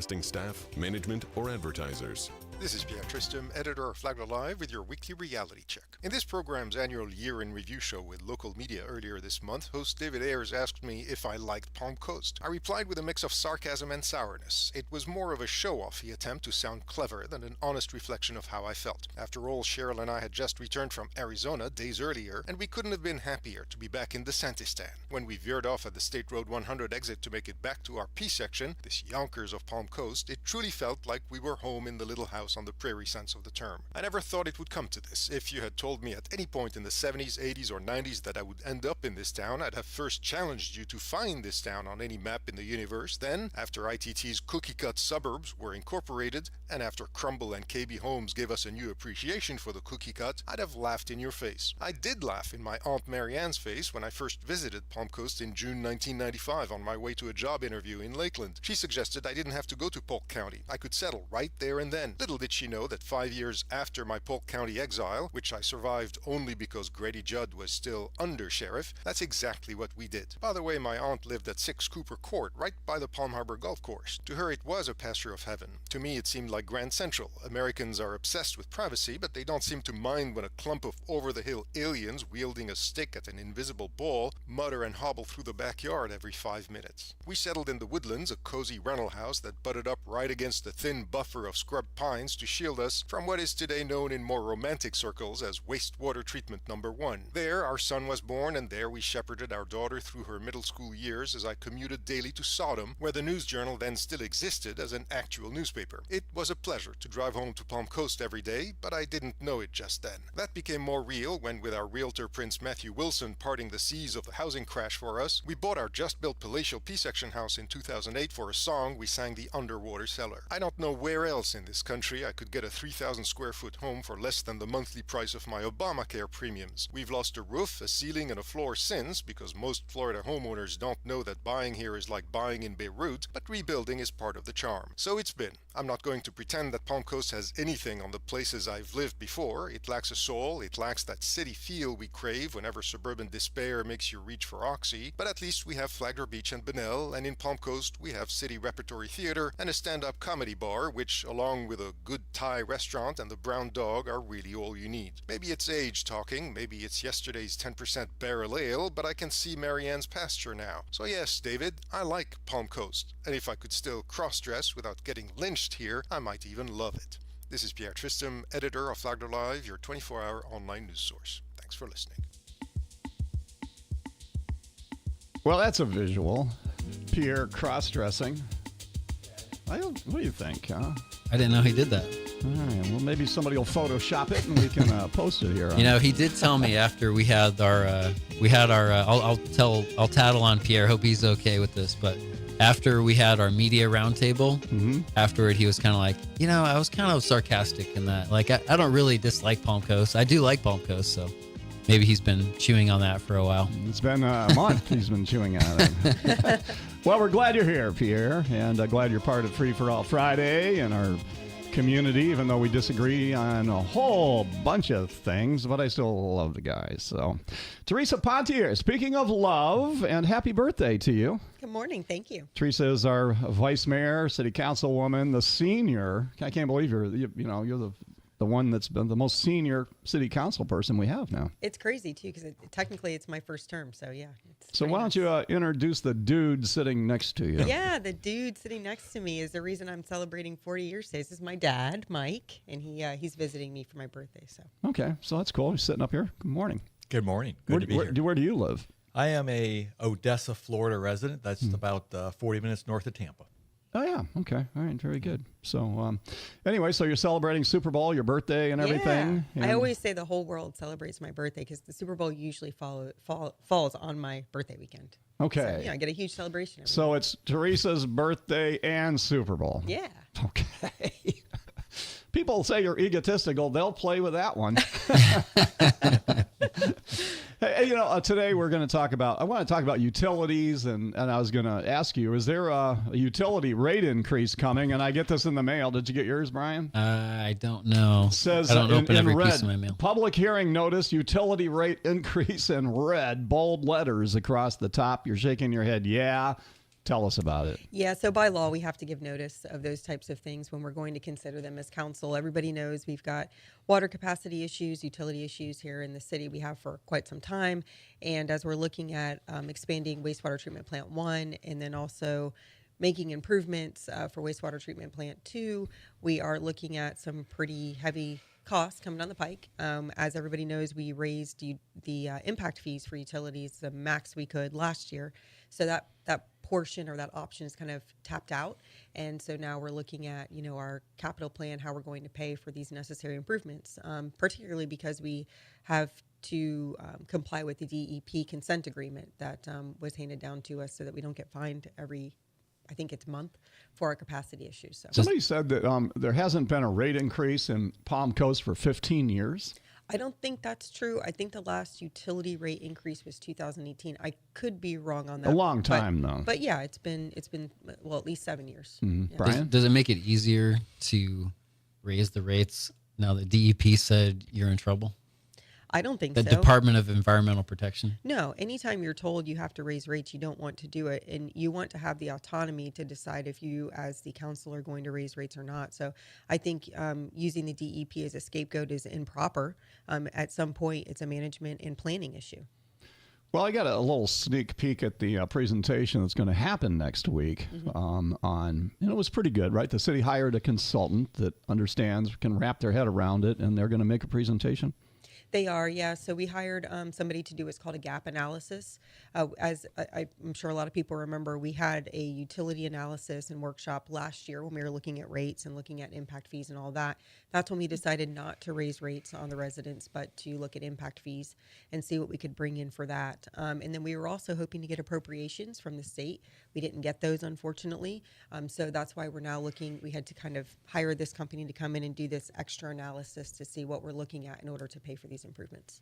broadcasting staff, management, or advertisers. This is Pierre Tristam, editor of Flagler Live, with your weekly reality check. In this program's annual year in review show with local media earlier this month, host David Ayers asked me if I liked Palm Coast. I replied with a mix of sarcasm and sourness. It was more of a show-offy attempt to sound clever than an honest reflection of how I felt. After all, Cheryl and I had just returned from Arizona days earlier, and we couldn't have been happier to be back in DeSantistan. When we veered off at the State Road 100 exit to make it back to our P section, this Yonkers of Palm Coast, it truly felt like we were home in the little house on the prairie sense of the term. I never thought it would come to this. If you had told me at any point in the 70s, 80s, or 90s that I would end up in this town, I'd have first challenged you to find this town on any map in the universe. Then, after ITT's cookie-cut suburbs were incorporated, and after Crumble and KB Homes gave us a new appreciation for the cookie-cut, I'd have laughed in your face. I did laugh in my Aunt Marianne's face when I first visited Palm Coast in June 1995 on my way to a job interview in Lakeland. She suggested I didn't have to go to Polk County. I could settle right there and then. Little did she know that 5 years after my Polk County exile, which I survived only because Grady Judd was still under sheriff, that's exactly what we did. By the way, my aunt lived at 6 Cooper Court, right by the Palm Harbor Golf Course. To her, it was a pasture of heaven. To me, it seemed like Grand Central. Americans are obsessed with privacy, but they don't seem to mind when a clump of over-the-hill aliens wielding a stick at an invisible ball mutter and hobble through the backyard every 5 minutes. We settled in the Woodlands, a cozy rental house that butted up right against the thin buffer of scrub pines to shield us from what is today known in more romantic circles as wastewater treatment number 1. There, our son was born, and there we shepherded our daughter through her middle school years as I commuted daily to Sodom, where the News Journal then still existed as an actual newspaper. It was a pleasure to drive home to Palm Coast every day, but I didn't know it just then. That became more real when, with our realtor Prince Matthew Wilson parting the seas of the housing crash for us, we bought our just-built palatial P-section house in 2008 for a song we sang the Underwater Cellar. I don't know where else in this country I could get a 3,000 square foot home for less than the monthly price of my Obamacare premiums. We've lost a roof, a ceiling, and a floor since, because most Florida homeowners don't know that buying here is like buying in Beirut, but rebuilding is part of the charm. So it's been. I'm not going to pretend that Palm Coast has anything on the places I've lived before. It lacks a soul, it lacks that city feel we crave whenever suburban despair makes you reach for Oxy, but at least we have Flagler Beach and Bunnell, and in Palm Coast we have City Repertory Theater and a stand-up comedy bar, which, along with a good Thai restaurant and the Brown Dog, are really all you need. Maybe it's age talking, maybe it's yesterday's 10% barrel ale, but I can see Marianne's pasture now. So yes, David, I like Palm Coast, and if I could still cross-dress without getting lynched here, I might even love it. This is Pierre Tristam, editor of Flagler Live, your 24-hour online news source. Thanks for listening. Well, that's a visual. Pierre cross-dressing. What do you think, huh? I didn't know he did that. All right, well, maybe somebody will Photoshop it and we can post it here. You know, he did tell me after we had our, I'll tattle on Pierre. Hope he's okay with this, but after we had our media roundtable, afterward he was kind of like, you know, I was kind of sarcastic in that. Like, I don't really dislike Palm Coast. I do like Palm Coast, so maybe he's been chewing on that for a while. It's been a month he's been chewing on it. Well, we're glad you're here, Pierre, and glad you're part of Free for All Friday and our community, even though we disagree on a whole bunch of things, but I still love the guys. So, Theresa Pontieri, speaking of love, and happy birthday to you. Good morning. Thank you. Theresa is our vice mayor, city councilwoman, the senior. I can't believe you're the one that's been the most senior city council person we have now. It's crazy, too, because technically it's my first term. So, yeah. So why don't you introduce the dude sitting next to you? Yeah, the dude sitting next to me is the reason I'm celebrating 40 years today. This is my dad, Mike, and he's visiting me for my birthday. So okay, so that's cool. He's sitting up here. Good morning. Good morning. Good to be here. Where do you live? I am a Odessa, Florida resident. That's about 40 minutes north of Tampa. Oh, yeah. Okay. All right. Very good. So anyway, so you're celebrating Super Bowl, your birthday and everything. Yeah. I always say the whole world celebrates my birthday because the Super Bowl usually falls on my birthday weekend. Okay. So, yeah, I get a huge celebration. So it's Theresa's birthday and Super Bowl. Yeah. Okay. People say you're egotistical. They'll play with that one. Hey, today we're going to talk about, I want to talk about utilities, and I was going to ask you, is there a utility rate increase coming? And I get this in the mail. Did you get yours, Brian? I don't know. It says I don't open every red, piece of my mail. Public hearing notice, utility rate increase in red, bold letters across the top. You're shaking your head, yeah. Tell us about it. Yeah, so by law, we have to give notice of those types of things when we're going to consider them as council. Everybody knows we've got water capacity issues, utility issues here in the city. We have for quite some time. And as we're looking at expanding wastewater treatment plant 1 and then also making improvements for wastewater treatment plant 2, we are looking at some pretty heavy costs coming down the pike. As everybody knows, we raised the impact fees for utilities the max we could last year. So that portion or that option is kind of tapped out. And so now we're looking at, our capital plan, how we're going to pay for these necessary improvements, particularly because we have to comply with the DEP consent agreement that was handed down to us so that we don't get fined every, I think it's month, for our capacity issues. So Somebody said that there hasn't been a rate increase in Palm Coast for 15 years. I don't think that's true. I think the last utility rate increase was 2018. I could be wrong on that. A long time, though. But yeah, it's been well, at least 7 years. Mm-hmm. Yeah. Brian? Does it make it easier to raise the rates now that DEP said you're in trouble? I don't think The so. Department of Environmental Protection? No, anytime you're told you have to raise rates, you don't want to do it. And you want to have the autonomy to decide if you, as the council, are going to raise rates or not. So I think using the DEP as a scapegoat is improper. At some point, it's a management and planning issue. Well, I got a little sneak peek at the presentation that's going to happen next week. It was pretty good, right? The city hired a consultant that understands, can wrap their head around it, and they're going to make a presentation. They are, yeah. So we hired somebody to do what's called a gap analysis. As I'm sure a lot of people remember, we had a utility analysis and workshop last year when we were looking at rates and looking at impact fees and all that. That's when we decided not to raise rates on the residents, but to look at impact fees and see what we could bring in for that. And then we were also hoping to get appropriations from the state. We didn't get those, unfortunately. So that's why we're now looking. We had to kind of hire this company to come in and do this extra analysis to see what we're looking at in order to pay for these improvements.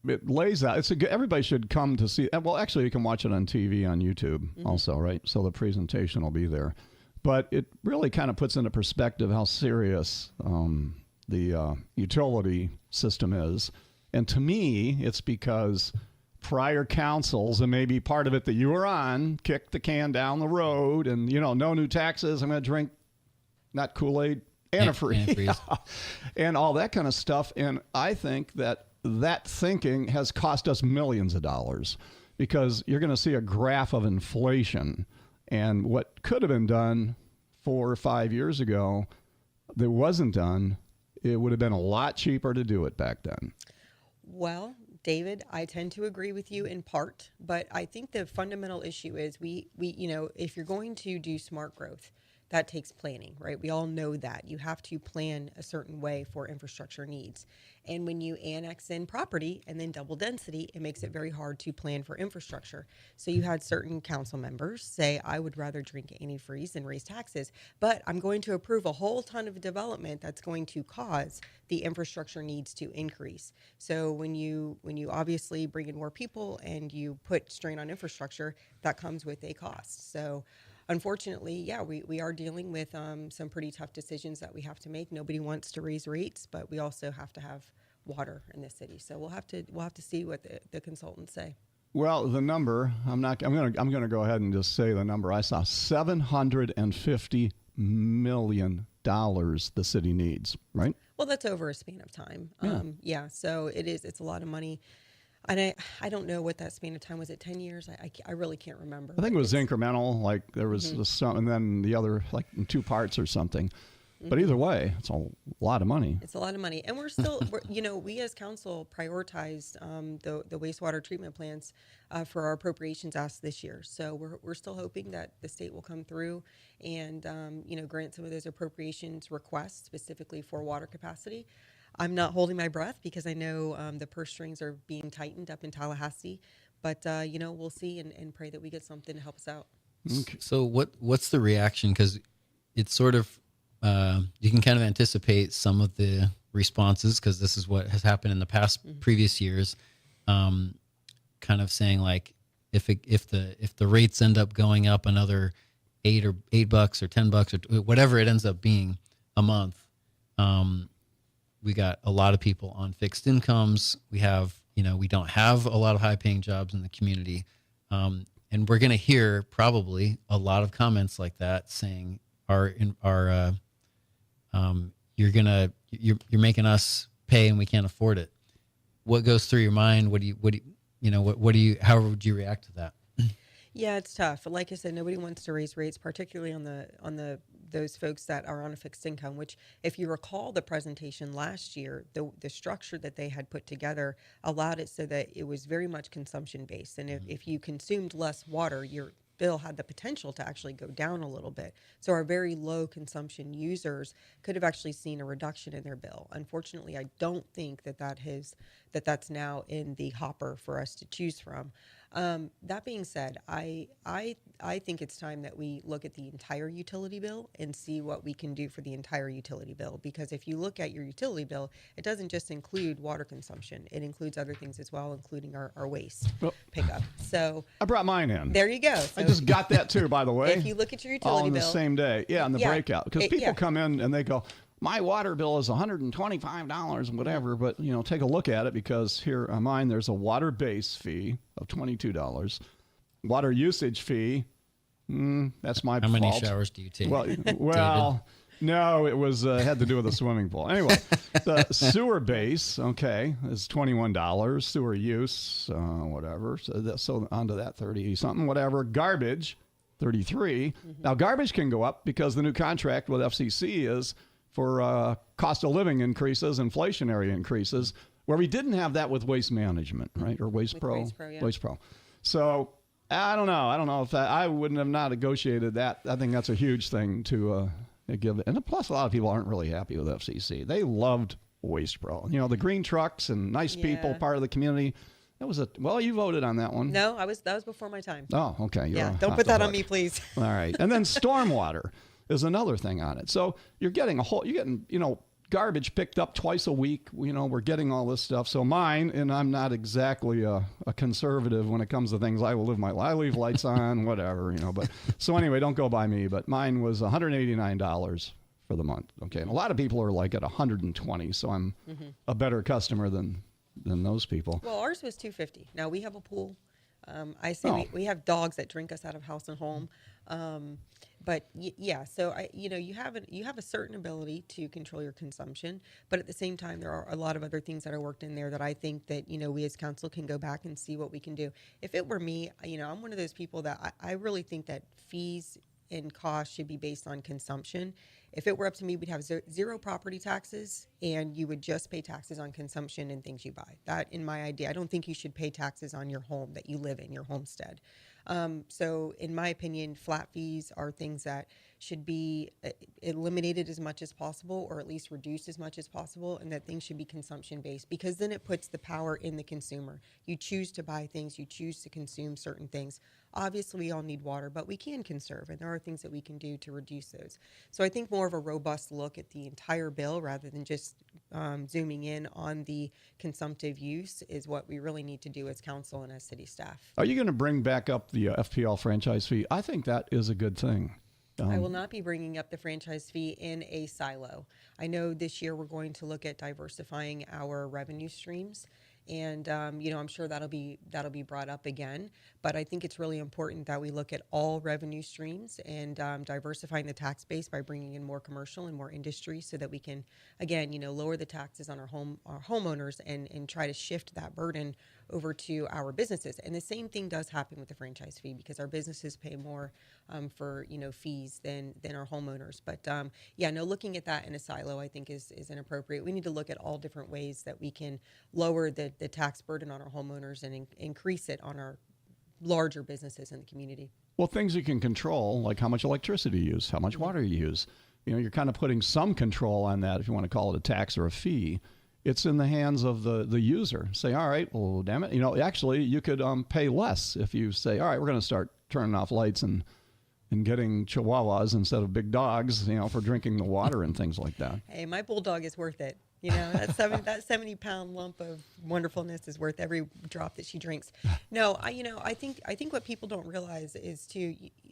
It lays out. Everybody should come to see. Well, actually, you can watch it on TV on YouTube also, right? So the presentation will be there. But it really kind of puts into perspective how serious the utility system is. And to me, it's because prior councils, and maybe part of it that you were on, kicked the can down the road and, no new taxes. I'm going to drink not Kool-Aid, antifreeze, and all that kind of stuff. And I think that thinking has cost us millions of dollars because you're going to see a graph of inflation. And what could have been done 4 or 5 years ago that wasn't done, it would have been a lot cheaper to do it back then. Well, David, I tend to agree with you in part, but I think the fundamental issue is we if you're going to do smart growth, that takes planning, right? We all know that. You have to plan a certain way for infrastructure needs. And when you annex in property and then double density, it makes it very hard to plan for infrastructure. So you had certain council members say, I would rather drink antifreeze than raise taxes, but I'm going to approve a whole ton of development that's going to cause the infrastructure needs to increase. So when you obviously bring in more people and you put strain on infrastructure, that comes with a cost. So unfortunately, yeah, we are dealing with some pretty tough decisions that we have to make. Nobody wants to raise rates, but we also have to have water in this city. So we'll have to see what the consultants say. Well, the number, I'm going to go ahead and just say the number. I saw $750 million the city needs, right? Well, that's over a span of time. Yeah. So it's a lot of money. And I don't know what that span of time was. It 10 years? I really can't remember. I think it was incremental, like there was some, and then the other like in 2 parts or something. But either way, it's a lot of money. It's a lot of money. And we're still, we as council prioritized the wastewater treatment plants for our appropriations asked this year. So we're still hoping that the state will come through and, grant some of those appropriations requests specifically for water capacity. I'm not holding my breath because I know the purse strings are being tightened up in Tallahassee. But, we'll see and pray that we get something to help us out. Okay. So what's the reaction? Because it's sort of, you can kind of anticipate some of the responses because this is what has happened in the past previous years. Kind of saying like, if the rates end up going up another $8 or $10 or whatever it ends up being a month, we got a lot of people on fixed incomes. We have, we don't have a lot of high paying jobs in the community. And we're going to hear probably a lot of comments like that saying, you're making us pay and we can't afford it. What goes through your mind? How would you react to that? Yeah, it's tough. Like I said, nobody wants to raise rates, particularly on those folks that are on a fixed income, which, if you recall the presentation last year, the structure that they had put together allowed it so that it was very much consumption based. And if you consumed less water, your bill had the potential to actually go down a little bit. So our very low consumption users could have actually seen a reduction in their bill. Unfortunately, I don't think that's now in the hopper for us to choose from. That being said, I think it's time that we look at the entire utility bill and see what we can do for the entire utility bill. Because if you look at your utility bill, it doesn't just include water consumption. It includes other things as well, including our waste pickup. So I brought mine in. There you go. So I just got that too, by the way. if you look at your all utility on the bill, same day. Yeah, on the breakout. Because people yeah. come in and they go, my water bill is $125 and whatever, but take a look at it, because here on mine there's a water base fee of $22, water usage fee. That's my fault. How many showers do you take? Well, no, it was had to do with the swimming pool. Anyway, the sewer base, is $21. Sewer use, whatever. So onto that 30 something, whatever. Garbage, $33. Now garbage can go up because the new contract with FCC is for cost of living increases, inflationary increases, where we didn't have that with waste management, right? Or Waste Pro. Waste Pro. So I don't know. I don't know if I wouldn't have not negotiated that. I think that's a huge thing to give. And plus, a lot of people aren't really happy with FCC. They loved Waste Pro. The green trucks and nice people, part of the community. That was you voted on that one. No, that was before my time. Oh, okay. Yeah, don't put that on me, please. All right. And then stormwater is another thing on it. So you're getting garbage picked up twice a week. We're getting all this stuff. So mine, and I'm not exactly a conservative when it comes to things. I will live my life. I leave lights on, whatever, but so anyway, don't go by me, but mine was $189 for the month. Okay. And a lot of people are like at $120. So I'm a better customer than those people. Well, ours was $250. Now we have a pool. I say we have dogs that drink us out of house and home. But yeah, so you have a certain ability to control your consumption, but at the same time, there are a lot of other things that are worked in there that I think that, we as council can go back and see what we can do. If it were me, I'm one of those people that I really think that fees and costs should be based on consumption. If it were up to me, we'd have zero property taxes, and you would just pay taxes on consumption and things you buy. That, in my idea, I don't think you should pay taxes on your home that you live in, your homestead. So in my opinion, flat fees are things that should be eliminated as much as possible, or at least reduced as much as possible, and that things should be consumption based, because then it puts the power in the consumer. You choose to buy things, you choose to consume certain things. Obviously, we all need water, but we can conserve, and there are things that we can do to reduce those. So I think more of a robust look at the entire bill rather than just zooming in on the consumptive use is what we really need to do as council and as city staff. Are you going to bring back up the FPL franchise fee? I think that is a good thing. I will not be bringing up the franchise fee in a silo. I know this year we're going to look at diversifying our revenue streams. And, I'm sure that'll be brought up again. But I think it's really important that we look at all revenue streams and diversifying the tax base by bringing in more commercial and more industry, so that we can, again, lower the taxes on our homeowners and try to shift that burden over to our businesses. And the same thing does happen with the franchise fee, because our businesses pay more for fees than our homeowners. But looking at that in a silo, I think is inappropriate. We need to look at all different ways that we can lower the tax burden on our homeowners and increase it on our larger businesses in the community. Well, things you can control, like how much electricity you use, how much water you use. You're kind of putting some control on that, if you want to call it a tax or a fee. It's in the hands of the user. Say, all right, well, damn it. Actually, you could pay less if you say, all right, we're going to start turning off lights and getting chihuahuas instead of big dogs, for drinking the water and things like that. Hey, my bulldog is worth it. You know, that 70-pound lump of wonderfulness is worth every drop that she drinks. No, I think what people don't realize is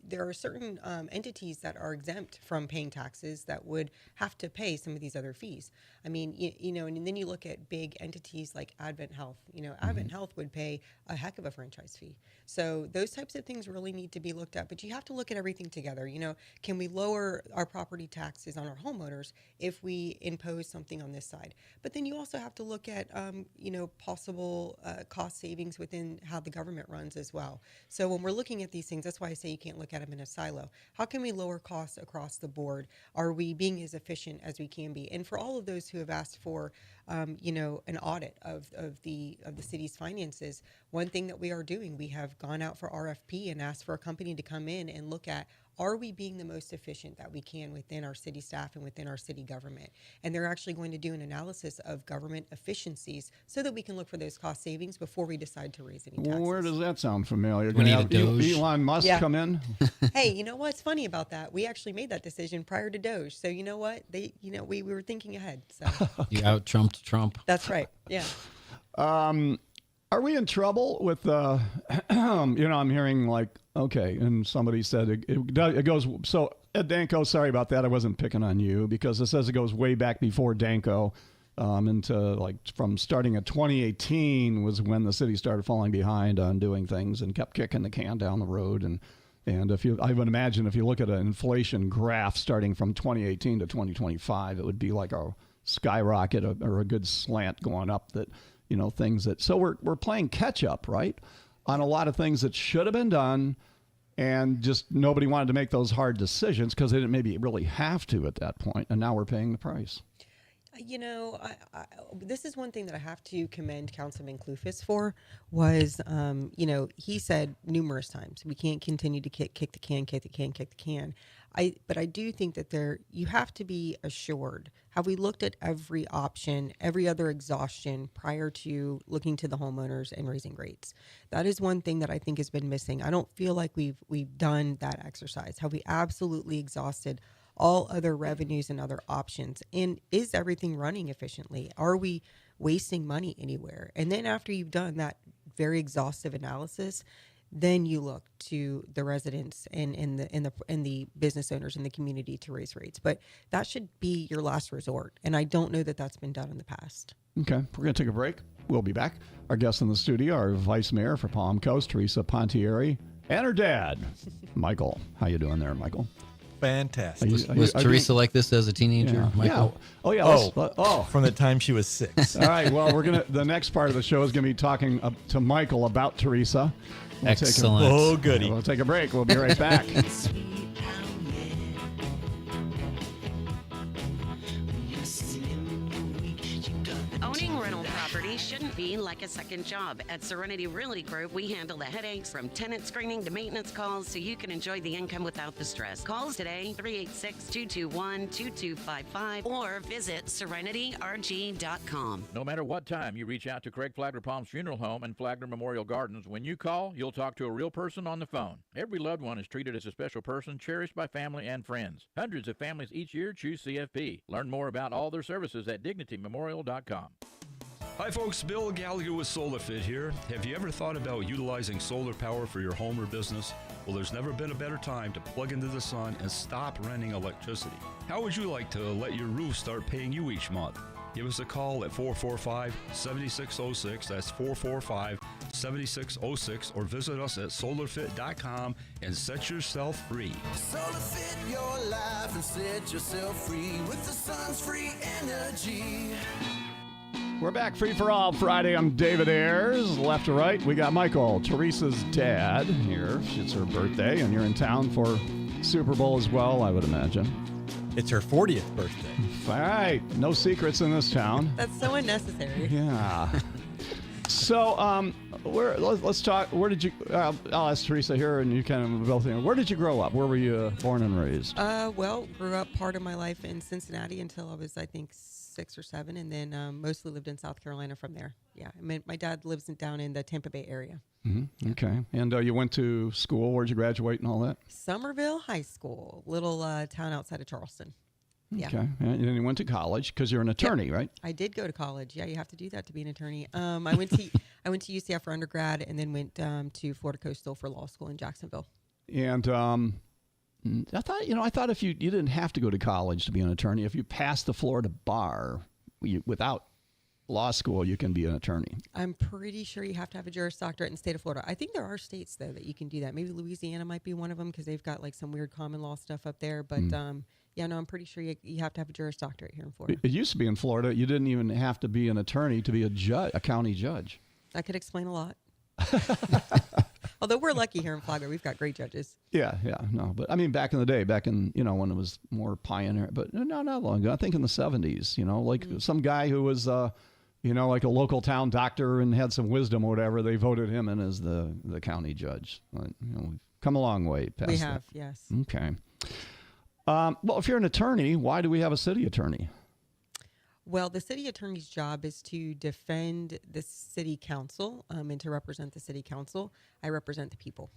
there are certain entities that are exempt from paying taxes that would have to pay some of these other fees. I mean, and then you look at big entities like Advent Health. Advent Health would pay a heck of a franchise fee. So those types of things really need to be looked at. But you have to look at everything together. Can we lower our property taxes on our homeowners if we impose something on this side? But then you also have to look at, possible cost savings within how the government runs as well. So when we're looking at these things, that's why I say you can't look at them in a silo. How can we lower costs across the board? Are we being as efficient as we can be? And for all of those who have asked for, an audit of the city's finances, one thing that we are doing, we have gone out for RFP and asked for a company to come in and look at, are we being the most efficient that we can within our city staff and within our city government? And they're actually going to do an analysis of government efficiencies so that we can look for those cost savings before we decide to raise any taxes. Where does that sound familiar? We need a Have Doge. Elon Musk come in? Hey, you know what's funny about that? We actually made that decision prior to Doge. So you know what? We were thinking ahead. So You out-Trumped Trump. that's right. Yeah. Are we in trouble with, I'm hearing like, okay, and somebody said it goes, so Ed Danko, sorry about that, I wasn't picking on you, because it says it goes way back before Danko, into like from starting at 2018 was when the city started falling behind on doing things and kept kicking the can down the road. And I would imagine if you look at an inflation graph starting from 2018 to 2025, it would be like a skyrocket or a good slant going up that, things that, so we're playing catch up, right? On a lot of things that should have been done, and just nobody wanted to make those hard decisions because they didn't maybe really have to at that point, and now we're paying the price. This is one thing that I have to commend Councilman Clufus for was, he said numerous times, we can't continue to kick the can. But I do think that you have to be assured. Have we looked at every option, every other exhaustion prior to looking to the homeowners and raising rates? That is one thing that I think has been missing. I don't feel like we've done that exercise. Have we absolutely exhausted all other revenues and other options? And is everything running efficiently? Are we wasting money anywhere? And then after you've done that very exhaustive analysis, then you look to the residents and the business owners in the community to raise rates. But that should be your last resort. And I don't know that that's been done in the past. Okay, we're going to take a break. We'll be back. Our guests in the studio are Vice Mayor for Palm Coast, Theresa Pontieri, and her dad, Michael. How you doing there, Michael? Fantastic. Was Theresa like this as a teenager, Michael? Yeah. Oh, yeah. From the time she was 6. All right. Well, the next part of the show is going to be talking to Michael about Theresa. Excellent. Goody. We'll take a break. We'll be right back. Owning rental property shouldn't be like a second job. At Serenity Realty Group, we handle the headaches from tenant screening to maintenance calls so you can enjoy the income without the stress. Call us today, 386-221-2255, or visit serenityrg.com. No matter what time you reach out to Craig Flagler Palms Funeral Home and Flagler Memorial Gardens, when you call, you'll talk to a real person on the phone. Every loved one is treated as a special person, cherished by family and friends. Hundreds of families each year choose CFP. Learn more about all their services at dignitymemorial.com. Hi folks, Bill Gallagher with SolarFit here. Have you ever thought about utilizing solar power for your home or business? Well, there's never been a better time to plug into the sun and stop renting electricity. How would you like to let your roof start paying you each month? Give us a call at 445-7606. That's 445-7606, or visit us at solarfit.com and set yourself free. SolarFit your life and set yourself free with the sun's free energy. We're back, Free for All Friday. I'm David Ayers. Left to right, we got Michael, Theresa's dad here. It's her birthday, and you're in town for Super Bowl as well, I would imagine. It's her 40th birthday. All right. No secrets in this town. That's so unnecessary. Yeah. So, let's talk. Where did you? I'll ask Theresa here, and you kind of both. Where did you grow up? Where were you born and raised? Well, grew up part of my life in Cincinnati until I was, I think, 6 or 7, and then mostly lived in South Carolina from there. Yeah, I mean, my dad lives down in the Tampa Bay area. Mm-hmm. Okay. And you went to school. Where'd you graduate and all that? Somerville High School, little town outside of Charleston. Yeah. Okay. And then you went to college because you're an attorney, right? I did go to college. Yeah, you have to do that to be an attorney. I went to UCF for undergrad, and then went to Florida Coastal for law school in Jacksonville. And I thought if you didn't have to go to college to be an attorney, if you passed the Florida bar without law school, you can be an attorney. I'm pretty sure you have to have a Juris Doctorate in the state of Florida. I think there are states, though, that you can do that. Maybe Louisiana might be one of them because they've got like some weird common law stuff up there. But yeah, no, I'm pretty sure you have to have a Juris Doctorate here in Florida. It used to be in Florida, you didn't even have to be an attorney to be a county judge. That could explain a lot. Although we're lucky here in Flagler, we've got great judges. Yeah, no, but I mean, back in the day, when it was more pioneer, but no, not long ago. I think in the 70s, like some guy who was, like a local town doctor and had some wisdom or whatever, they voted him in as the county judge. We've come a long way past We that. have, yes. Okay. Well, if you're an attorney, why do we have a city attorney? Well, the city attorney's job is to defend the city council and to represent the city council. I represent the people.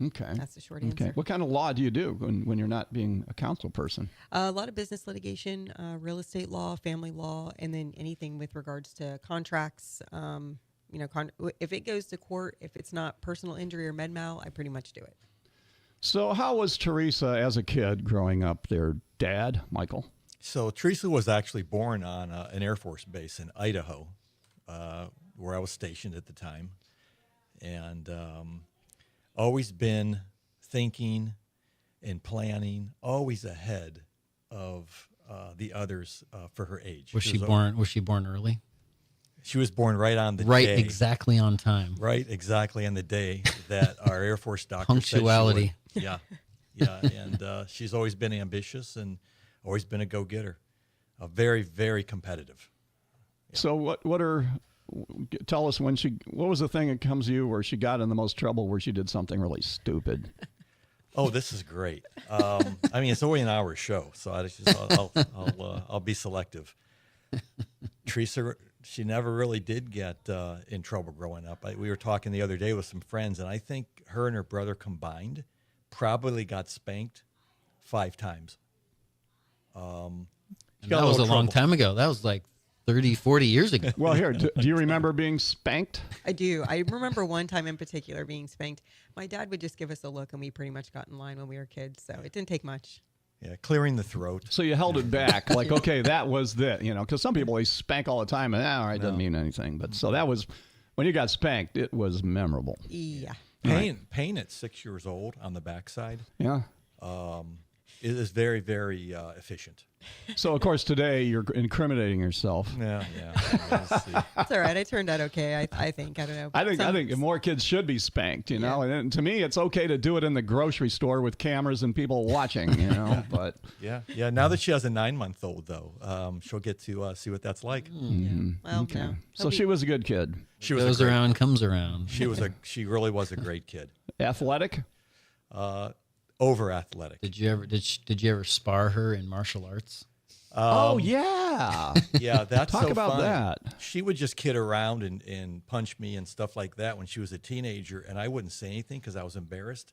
Okay. That's the short answer. Okay. What kind of law do you do when you're not being a council person? A lot of business litigation, real estate law, family law, and then anything with regards to contracts. If it goes to court, if it's not personal injury or med mal, I pretty much do it. So how was Theresa as a kid growing up? Their dad, Michael? So Theresa was actually born on an Air Force base in Idaho, where I was stationed at the time, and always been thinking and planning, always ahead of the others for her age. Was she born early? She was born right on the right, day. exactly on time. Right, exactly on the day that our Air Force doctor punctuality. said she would. Yeah, and she's always been ambitious and always been a go-getter, very, very competitive. Yeah. So tell us what was the thing that comes to you where she got in the most trouble, where she did something really stupid? Oh, this is great. It's only an hour show, so I'll be selective. Theresa, she never really did get in trouble growing up. We were talking the other day with some friends, and I think her and her brother combined probably got spanked 5 times. That was a long time ago. That was like 30, 40 years ago. Well, here, do you remember being spanked? I do. I remember one time in particular being spanked. My dad would just give us a look, and we pretty much got in line when we were kids, so it didn't take much. Yeah, clearing the throat. So you held it back, like, okay, that was because some people, they spank all the time, and all right, doesn't mean anything. But so that was, when you got spanked, it was memorable. Yeah. Pain at 6 years old on the backside. Yeah. It is very, very efficient. So, of course, today you're incriminating yourself. Yeah. That's all right. I turned out okay, I think. I don't know. I think more kids should be spanked, Yeah. And to me, it's okay to do it in the grocery store with cameras and people watching, but. Yeah. Now that she has a 9-month-old, though, she'll get to see what that's like. Yeah. Well, Okay. no. So she was a good kid. She was goes around, comes around. She really was a great kid. Athletic? Over athletic. Did you ever spar her in martial arts? Oh yeah. Yeah, that's Talk so about fun. that. She would just kid around and punch me and stuff like that when she was a teenager, and I wouldn't say anything because I was embarrassed.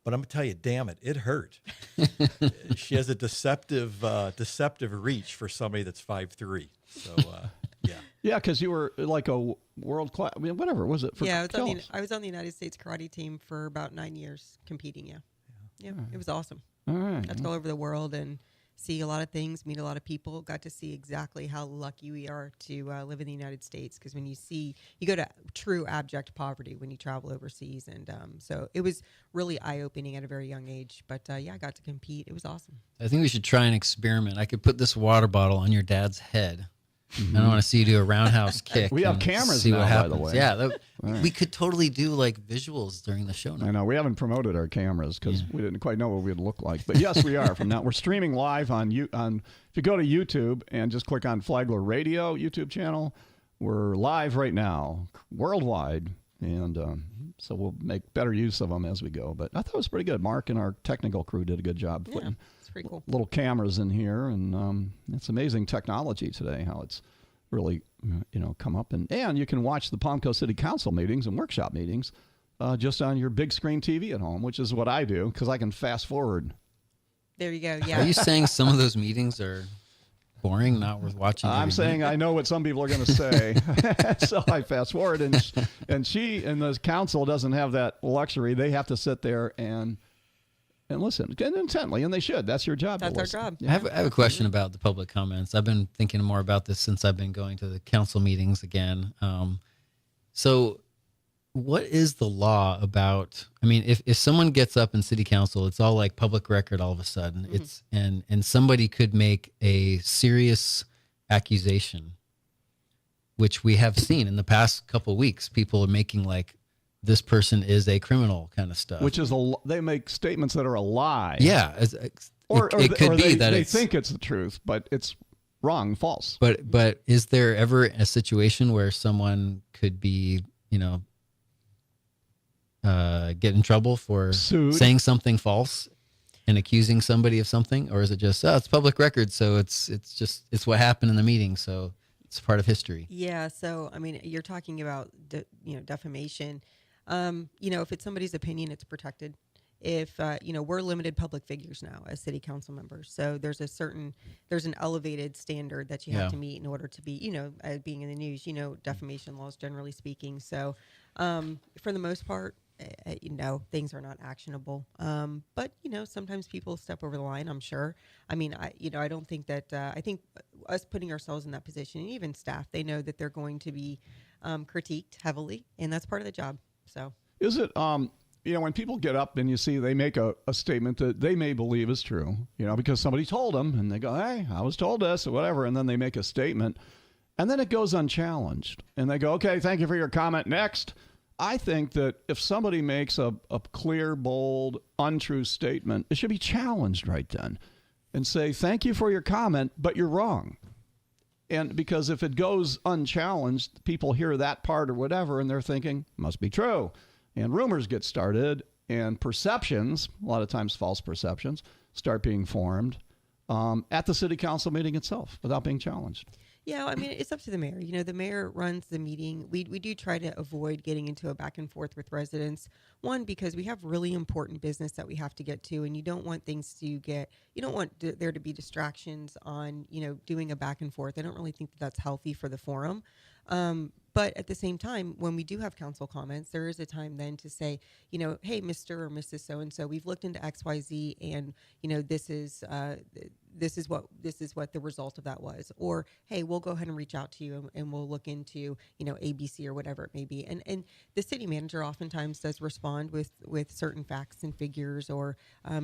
But I'm gonna tell you, damn it hurt. She has a deceptive reach for somebody that's 5'3". So yeah. Yeah, because you were like a world class. I mean, whatever was it? I was on the United States karate team for about 9 years competing. Yeah, it was awesome. All right. Got to go all over the world and see a lot of things, meet a lot of people. Got to see exactly how lucky we are to live in the United States. Because when you go to true abject poverty when you travel overseas, and so it was really eye opening at a very young age. But I got to compete. It was awesome. I think we should try an experiment. I could put this water bottle on your dad's head. Mm-hmm. I don't want to see you do a roundhouse kick. We have cameras see now, what happens. by the way. Yeah, we could totally do like visuals during the show now. I know we haven't promoted our cameras because we didn't quite know what we'd look like. But yes, we are from now. We're streaming live on if you go to YouTube and just click on Flagler Radio YouTube channel, we're live right now worldwide, and so we'll make better use of them as we go. But I thought it was pretty good. Mark and our technical crew did a good job putting it's pretty cool. Little cameras in here, and it's amazing technology today, how it's really come up. And you can watch the Palm Coast City Council meetings and workshop meetings just on your big screen TV at home, which is what I do because I can fast forward There you go. Yeah. Are you saying some of those meetings are boring, not worth watching? I'm saying I know what some people are going to say, so I fast forward, and she and the council doesn't have that luxury. They have to sit there and listen intently, and they should. That's your job. That's our job. Yeah. I have a question about the public comments. I've been thinking more about this since I've been going to the council meetings again. So what is the law about, I mean, if someone gets up in city council, it's all like public record all of a sudden. Mm-hmm. It's and somebody could make a serious accusation, which we have seen in the past couple of weeks. People are making like, this person is a criminal kind of stuff. Which is they make statements that are a lie. Yeah. It could be that they think it's the truth, but it's wrong, false. But is there ever a situation where someone could be, get in trouble for sued, saying something false and accusing somebody of something? Or is it just, it's public record, so it's what happened in the meeting, so it's part of history? Yeah, so, I mean, you're talking about, defamation. If it's somebody's opinion, it's protected. If, we're limited public figures now as city council members. So there's an elevated standard that you have to meet in order to be, being in the news, defamation laws, generally speaking. So for the most part, things are not actionable. But, sometimes people step over the line, I'm sure. I mean, I don't think that, I think us putting ourselves in that position, and even staff, they know that they're going to be critiqued heavily, and that's part of the job. So is it, when people get up and you see they make a statement that they may believe is true, because somebody told them and they go, hey, I was told this or whatever. And then they make a statement and then it goes unchallenged and they go, okay, thank you for your comment. Next. I think that if somebody makes a clear, bold, untrue statement, it should be challenged right then and say, thank you for your comment, but you're wrong. And because if it goes unchallenged, people hear that part or whatever, and they're thinking, must be true. And rumors get started, and perceptions, a lot of times false perceptions, start being formed at the city council meeting itself without being challenged. Yeah, I mean, it's up to the mayor. The mayor runs the meeting. We do try to avoid getting into a back and forth with residents. One, because we have really important business that we have to get to, and you don't want there to be distractions on, doing a back and forth. I don't really think that that's healthy for the forum. But at the same time, when we do have council comments, there is a time then to say, hey, Mr. or Mrs. So-and-so, we've looked into XYZ, and, this is what the result of that was. Or, hey, we'll go ahead and reach out to you and we'll look into, ABC or whatever it may be. And the city manager oftentimes does respond with certain facts and figures or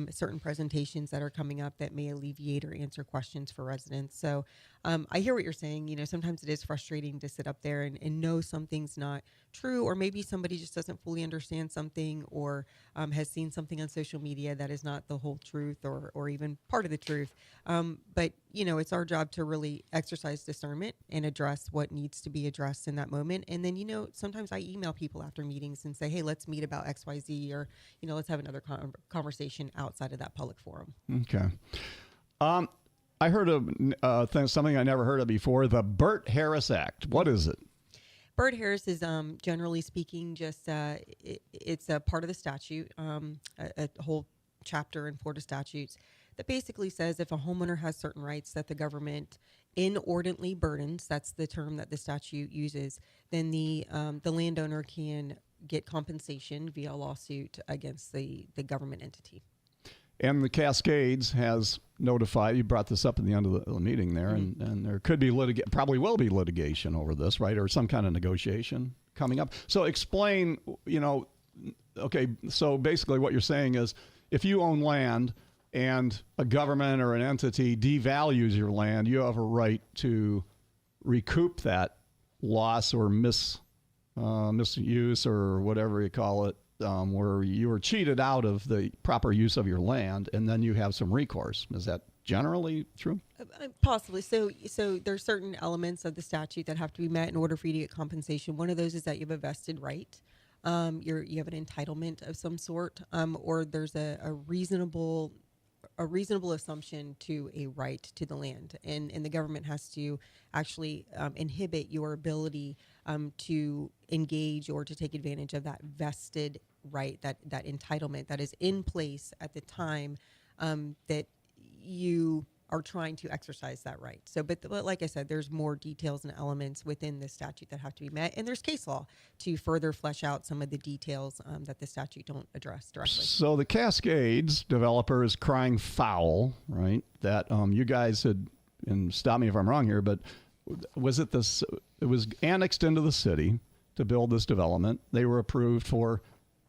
certain presentations that are coming up that may alleviate or answer questions for residents. So I hear what you're saying. Sometimes it is frustrating to sit up there and know something's not true, or maybe somebody just doesn't fully understand something or has seen something on social media that is not the whole truth or even part of the truth. But, it's our job to really exercise discernment and address what needs to be addressed in that moment. And then, sometimes I email people after meetings and say, hey, let's meet about XYZ, or, let's have another conversation outside of that public forum. Okay. I heard of something I never heard of before, the Bert Harris Act. What is it? Bert Harris is, generally speaking, just it's a part of the statute, a whole chapter in Florida statutes that basically says if a homeowner has certain rights that the government inordinately burdens, that's the term that the statute uses, then the landowner can get compensation via lawsuit against the government entity. And the Cascades has notified, you brought this up in the end of the meeting there, mm-hmm. and there could be probably will be litigation over this, right? Or some kind of negotiation coming up. So explain, okay, so basically what you're saying is if you own land and a government or an entity devalues your land, you have a right to recoup that loss or misuse or whatever you call it, where you were cheated out of the proper use of your land, and then you have some recourse. Is that generally true? Possibly. So there's certain elements of the statute that have to be met in order for you to get compensation. One of those is that you have a vested right. You have an entitlement of some sort, or there's a reasonable assumption to a right to the land, and the government has to actually inhibit your ability to engage or to take advantage of that vested right, that entitlement that is in place at the time that you are trying to exercise that right. So, but like I said, there's more details and elements within the statute that have to be met, and there's case law to further flesh out some of the details that the statute don't address directly. So the Cascades developer is crying foul, right? That you guys had, and stop me if I'm wrong here, but was it this? It was annexed into the city to build this development. They were approved for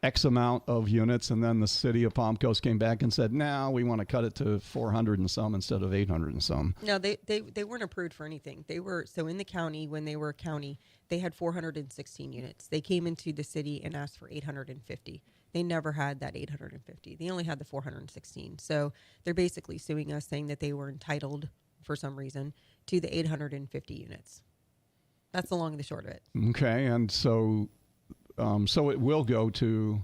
X amount of units, and then the city of Palm Coast came back and said, "Now we want to cut it to 400 and some instead of 800 and some." No, they weren't approved for anything. They were, so in the county, when they were a county, they had 416 units. They came into the city and asked for 850. They never had that 850. They only had the 416. So they're basically suing us, saying that they were entitled for some reason to the 850 units. That's the long and the short of it. Okay, and so it will go to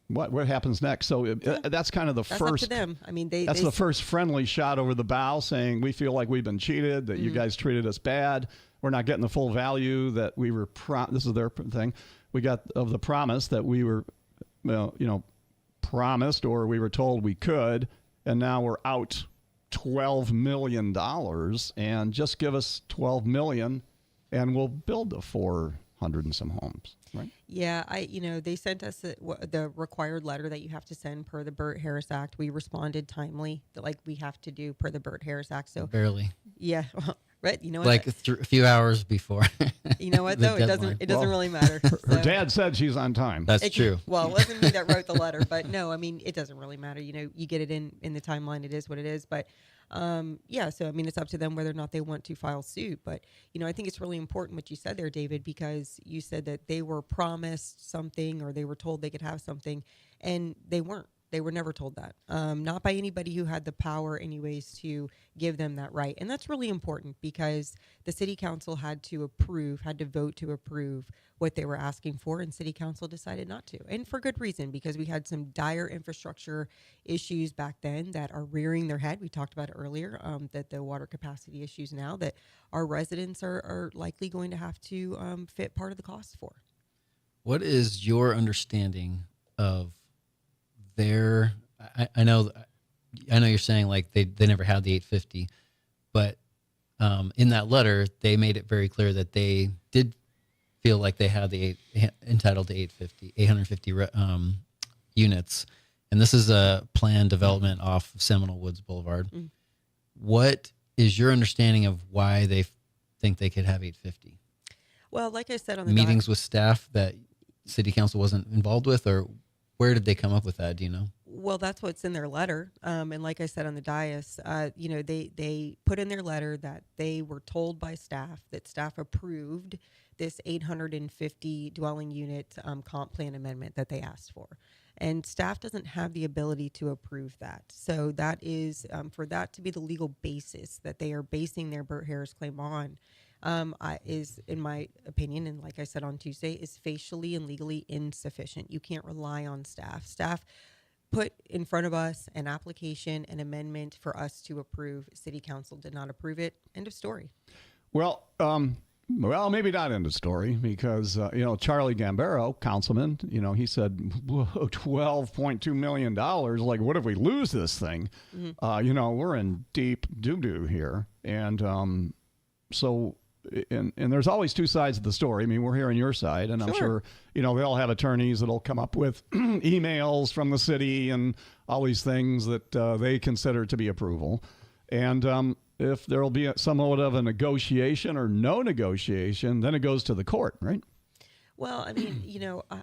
what happens next. So that's kind of the That's first. up to them. I mean, that's the first friendly shot over the bow, saying we feel like we've been cheated, that you guys treated us bad. We're not getting the full value that we were. This is their thing. We got of the promise that we were, promised, or we were told we could, and now we're out $12 million, and just give us $12 million, and we'll build the 400 and some homes. Right. Yeah, they sent us the required letter that you have to send per the Bert-Harris Act. We responded timely, like we have to do per the Bert-Harris Act. So barely. Yeah, right. You know what? Like a few hours before. You know what though? It doesn't really matter. Her dad said she's on time. That's true. Well, it wasn't me that wrote the letter, but no, I mean, it doesn't really matter. You get it in the timeline. It is what it is. But so I mean, it's up to them whether or not they want to file suit. But I think it's really important what you said there, David, because you said that they were promised something, or they were told they could have something, and they weren't. They were never told that, not by anybody who had the power anyways to give them that right. And that's really important, because the city council had to vote to approve what they were asking for, and city council decided not to. And for good reason, because we had some dire infrastructure issues back then that are rearing their head. We talked about it earlier, that the water capacity issues now that our residents are likely going to have to fit part of the cost for. What is your understanding of their, I know you're saying like they never had the 850, but in that letter, they made it very clear that they did feel like they had entitled to 850 units. And this is a planned development off of Seminole Woods Boulevard. Mm. What is your understanding of why they think they could have 850? Well, like I said on the meetings with staff that city council wasn't involved with, or where did they come up with that? Do you know? Well, that's what's in their letter. And like I said on the dais, they put in their letter that they were told by staff that staff approved this 850 dwelling unit comp plan amendment that they asked for. And staff doesn't have the ability to approve that. So that is, for that to be the legal basis that they are basing their Bert-Harris claim on, is, in my opinion, and like I said on Tuesday, is facially and legally insufficient. You can't rely on staff. Staff put in front of us an application, an amendment for us to approve. City council did not approve it. End of story. Well, maybe not end of story, because, Charlie Gambaro, councilman, he said, $12.2 million. Like, what if we lose this thing? Mm-hmm. We're in deep doo-doo here. And so... And there's always two sides of the story. I mean, we're hearing your side, and I'm sure, they'll have attorneys that'll come up with emails from the city and all these things that they consider to be approval. And if there'll be somewhat of a negotiation or no negotiation, then it goes to the court, right? Well, I mean,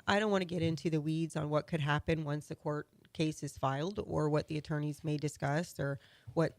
I don't want to get into the weeds on what could happen once the court case is filed, or what the attorneys may discuss, or what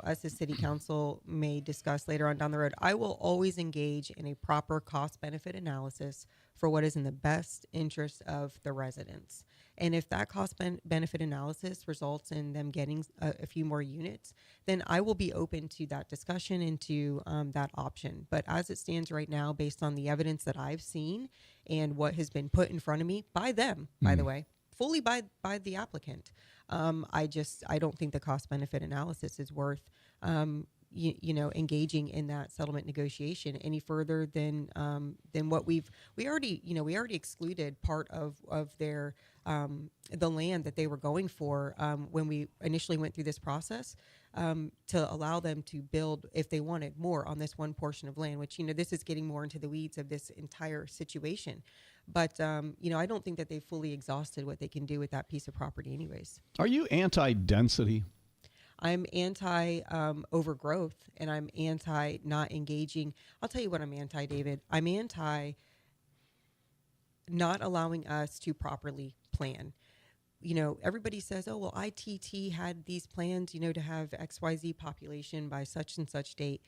us as city council may discuss later on down the road. I will always engage in a proper cost benefit analysis for what is in the best interest of the residents. And if that cost benefit analysis results in them getting a few more units, then I will be open to that discussion and to that option. But as it stands right now, based on the evidence that I've seen and what has been put in front of me by them, by the way, fully by the applicant, I don't think the cost benefit analysis is worth engaging in that settlement negotiation any further than what we already excluded part of their the land that they were going for when we initially went through this process, to allow them to build if they wanted more on this one portion of land, which, this is getting more into the weeds of this entire situation. But, I don't think that they've fully exhausted what they can do with that piece of property anyways. Are you anti-density? I'm anti overgrowth, and I'm anti not engaging. I'll tell you what I'm anti, David. I'm anti not allowing us to properly plan. Everybody says, oh, well, ITT had these plans, to have XYZ population by such and such date.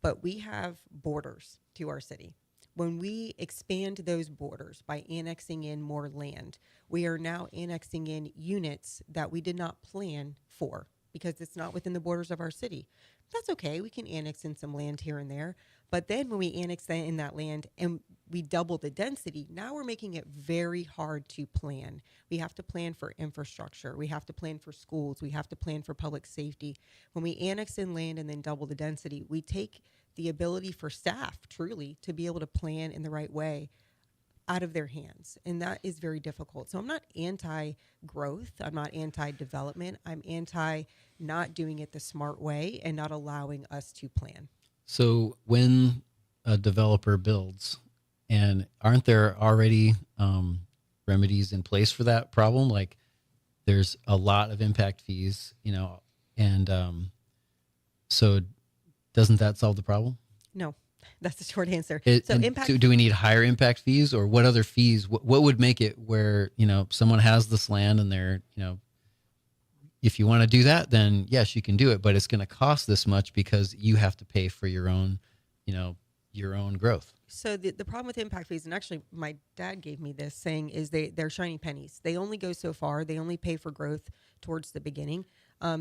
But we have borders to our city. When we expand those borders by annexing in more land, we are now annexing in units that we did not plan for, because it's not within the borders of our city. That's okay. We can annex in some land here and there. But then when we annex in that land and we double the density, now we're making it very hard to plan. We have to plan for infrastructure. We have to plan for schools. We have to plan for public safety. When we annex in land and then double the density, we take the ability for staff truly to be able to plan in the right way out of their hands. And that is very difficult. So I'm not anti-growth. I'm not anti-development. I'm anti not doing it the smart way and not allowing us to plan. So when a developer builds, and aren't there already remedies in place for that problem? Like there's a lot of impact fees, and so doesn't that solve the problem? No. That's the short answer. Do we need higher impact fees, or what other fees? What would make it where, someone has this land and they're, if you want to do that, then yes, you can do it, but it's going to cost this much because you have to pay for your own, your own growth. So the problem with impact fees, and actually my dad gave me this saying, is they're shiny pennies. They only go so far. They only pay for growth towards the beginning.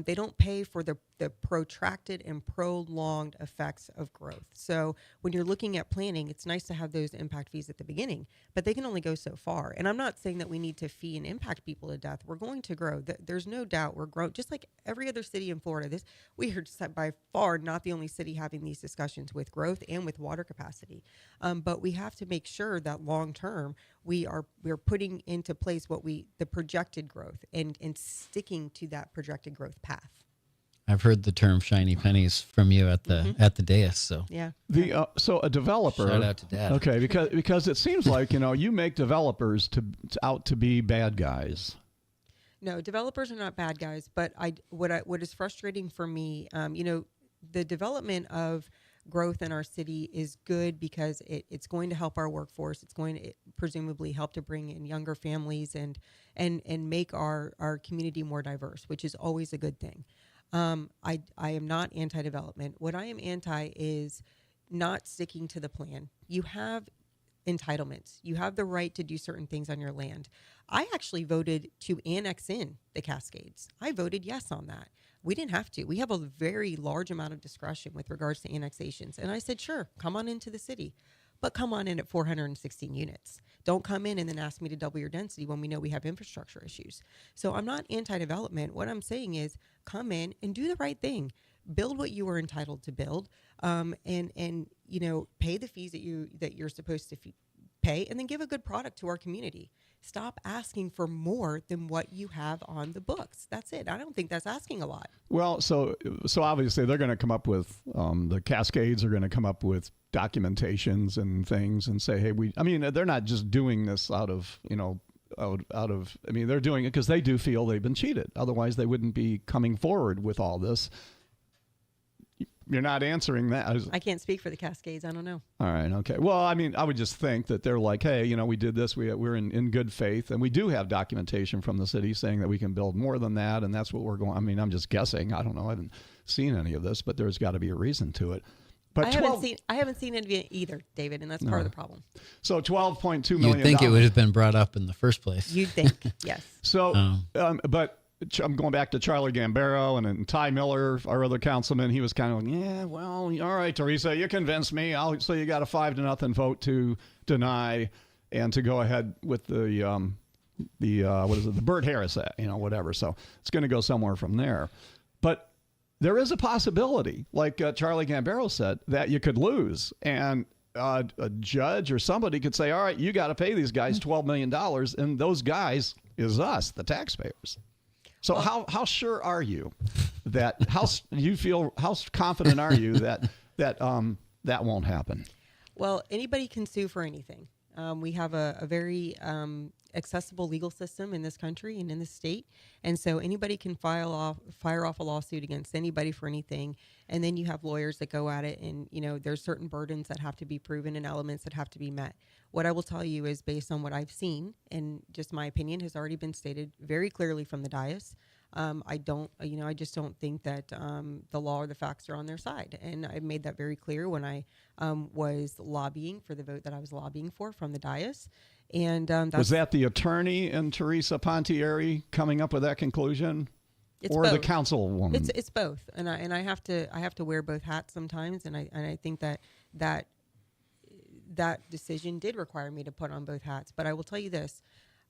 They don't pay for the protracted and prolonged effects of growth. So when you're looking at planning, it's nice to have those impact fees at the beginning, but they can only go so far. And I'm not saying that we need to fee and impact people to death. We're going to grow. There's no doubt we're growing, just like every other city in Florida. We are by far not the only city having these discussions with growth and with water capacity. But we have to make sure that long term we're putting into place the projected growth and sticking to that projected growth path. I've heard the term shiny pennies from you at the dais. So yeah. So a developer. Shout out to Dad. Okay, because it seems like you make developers out to be bad guys. No, developers are not bad guys. But what is frustrating for me, the development of growth in our city is good because it's going to help our workforce. It's going to presumably help to bring in younger families and make our community more diverse, which is always a good thing. I am not anti-development. What I am anti is not sticking to the plan. You have entitlements. You have the right to do certain things on your land. I actually voted to annex in the Cascades. I voted yes on that. We didn't have to. We have a very large amount of discretion with regards to annexations. And I said, sure, come on into the city, but come on in at 416 units. Don't come in and then ask me to double your density when we know we have infrastructure issues. So I'm not anti-development. What I'm saying is come in and do the right thing. Build what you are entitled to build, and pay the fees that you're supposed to pay, and then give a good product to our community. Stop asking for more than what you have on the books. That's it. I don't think that's asking a lot. Well, so obviously they're going to come up with the Cascades are going to come up with documentations and things and say, hey, they're not just doing this out of they're doing it because they do feel they've been cheated. Otherwise, they wouldn't be coming forward with all this. You're not answering that. I can't speak for the Cascades. I don't know. All right. Okay. Well, I would just think that they're like, hey, we did this. We're in good faith. And we do have documentation from the city saying that we can build more than that. And that's what we're going. I'm just guessing. I don't know. I haven't seen any of this, but there's got to be a reason to it. But I haven't seen it either, David, and that's part of the problem. So $12.2 million. You'd think it would have been brought up in the first place. You'd think, yes. So, but I'm going back to Charlie Gambaro and Ty Miller, our other councilman. He was kind of like, yeah, well, all right, Theresa, you convinced me. So you got a 5-0 vote to deny and to go ahead with the Bert Harris, whatever. So it's going to go somewhere from there. But there is a possibility, like Charlie Gambaro said, that you could lose. And a judge or somebody could say, all right, you got to pay these guys $12 million. And those guys is us, the taxpayers. So how sure are you that, how confident are you that won't happen? Well, anybody can sue for anything. We have a very accessible legal system in this country and in this state. And so anybody can fire off a lawsuit against anybody for anything. And then you have lawyers that go at it, and, there's certain burdens that have to be proven and elements that have to be met. What I will tell you is, based on what I've seen, and just my opinion has already been stated very clearly from the dais. I just don't think that the law or the facts are on their side. And I made that very clear when I was lobbying for the vote that I was lobbying for from the dais. And was that the attorney and Theresa Pontieri coming up with that conclusion, or both. The councilwoman? It's both, and I have to wear both hats sometimes, and I think that decision did require me to put on both hats. But I will tell you this: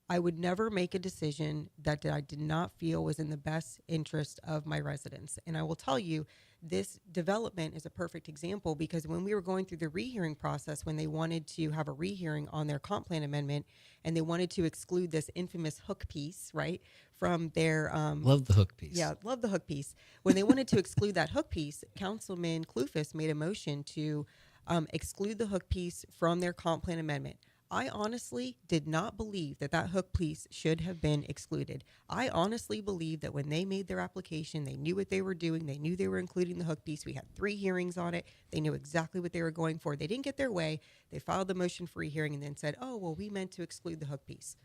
I would never make a decision that I did not feel was in the best interest of my residents. And I will tell you, this development is a perfect example, because when we were going through the rehearing process, when they wanted to have a rehearing on their comp plan amendment, and they wanted to exclude this infamous hook piece, right, from their... love the hook piece. Yeah, love the hook piece. When they wanted to exclude that hook piece, Councilman Kloufis made a motion to exclude the hook piece from their comp plan amendment. I honestly did not believe that hook piece should have been excluded. I honestly believe that when they made their application, they knew what they were doing. They knew they were including the hook piece. We had 3 hearings on it. They knew exactly what they were going for. They didn't get their way. They filed the motion for rehearing and then said, oh, well, we meant to exclude the hook piece.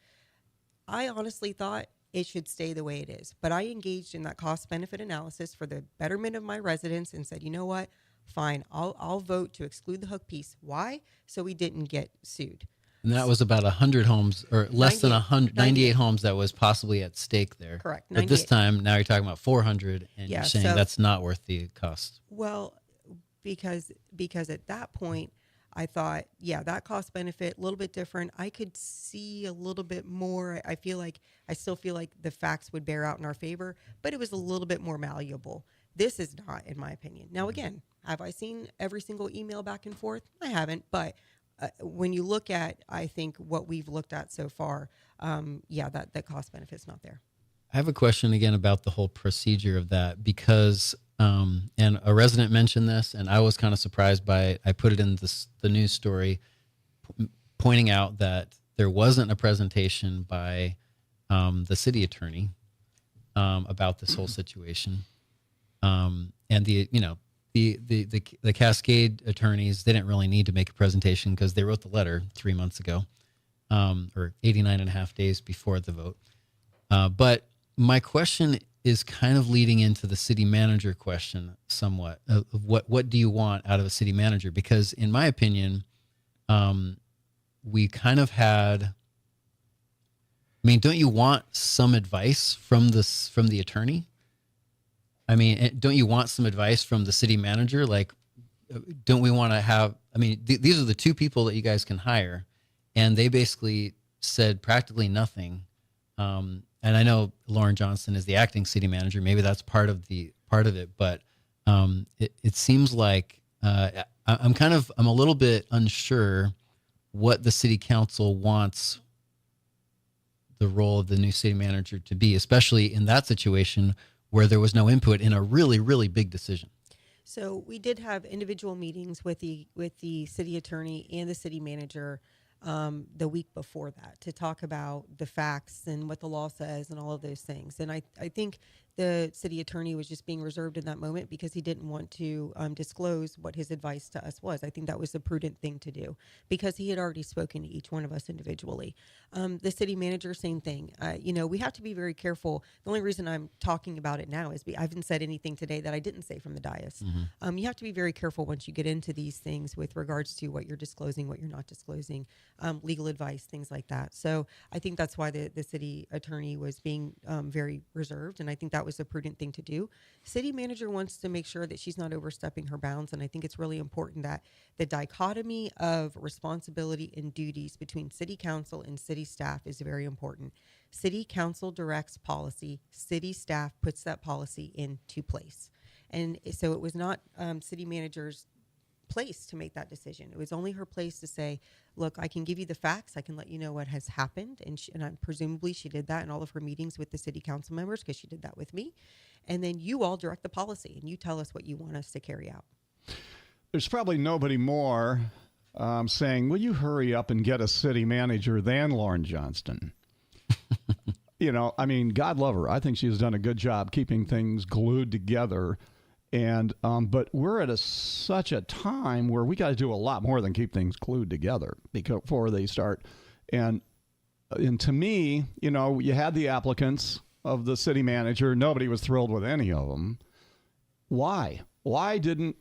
I honestly thought it should stay the way it is. But I engaged in that cost-benefit analysis for the betterment of my residents and said, you know what? Fine, I'll vote to exclude the hook piece. Why? So we didn't get sued. And that was about 100 homes, or less than 100, 98 homes that was possibly at stake there. Correct. But this time, now you're talking about 400, and you're saying that's not worth the cost. Well, because at that point, I thought, that cost benefit, a little bit different. I could see a little bit more. I still feel like the facts would bear out in our favor, but it was a little bit more malleable. This is not, in my opinion. Now, again, have I seen every single email back and forth? I haven't, but when you look at, I think, what we've looked at so far, that cost benefit's not there. I have a question again about the whole procedure of that, because, and a resident mentioned this, and I was kind of surprised by it. I put it in the news story, pointing out that there wasn't a presentation by the city attorney about this whole situation, and the Cascade attorneys, they didn't really need to make a presentation because they wrote the letter 3 months ago, or 89 and a half days before the vote. But my question is kind of leading into the city manager question somewhat, of what do you want out of a city manager? Because in my opinion, we kind of had, don't you want some advice from the attorney? Don't you want some advice from the city manager? Like, don't we want to have, these are the 2 people that you guys can hire, and they basically said practically nothing. And I know Lauren Johnson is the acting city manager. Maybe that's part of it, but it seems like I'm a little bit unsure what the city council wants the role of the new city manager to be, especially in that situation where there was no input in a really, really big decision. So we did have individual meetings with the city attorney and the city manager the week before that to talk about the facts and what the law says and all of those things. And I think the city attorney was just being reserved in that moment because he didn't want to disclose what his advice to us was. I think that was the prudent thing to do because he had already spoken to each one of us individually. The city manager, same thing. We have to be very careful. The only reason I'm talking about it now is I haven't said anything today that I didn't say from the dais. Mm-hmm. You have to be very careful once you get into these things with regards to what you're disclosing, what you're not disclosing, legal advice, things like that. So I think that's why the city attorney was being very reserved, and I think that was a prudent thing to do. City manager wants to make sure that she's not overstepping her bounds, and I think it's really important that the dichotomy of responsibility and duties between city council and city staff is very important. City council directs policy, city staff puts that policy into place. And so it was not city manager's place to make that decision. It was only her place to say, look, I can give you the facts. I can let you know what has happened. And presumably she did that in all of her meetings with the city council members, because she did that with me. And then you all direct the policy and you tell us what you want us to carry out. There's probably nobody more saying, will you hurry up and get a city manager than Lauren Johnston? You know, I mean, God love her. I think she's done a good job keeping things glued together. And but we're at such a time where we got to do a lot more than keep things glued together before they start. And to me, you know, you had the applicants of the city manager. Nobody was thrilled with any of them. Why? Why didn't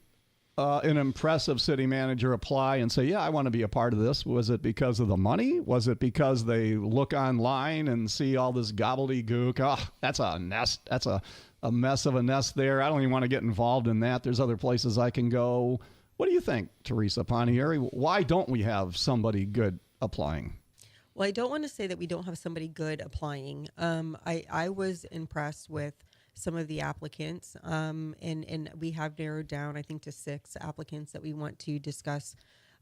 an impressive city manager apply and say, yeah, I want to be a part of this? Was it because of the money? Was it because they look online and see all this gobbledygook? Oh, that's a nest. That's a mess of a nest there. I don't even want to get involved in that. There's other places I can go. What do you think, Theresa Pontieri? Why don't we have somebody good applying? Well, I don't want to say that we don't have somebody good applying. I was impressed with some of the applicants, and we have narrowed down, I think, to 6 applicants that we want to discuss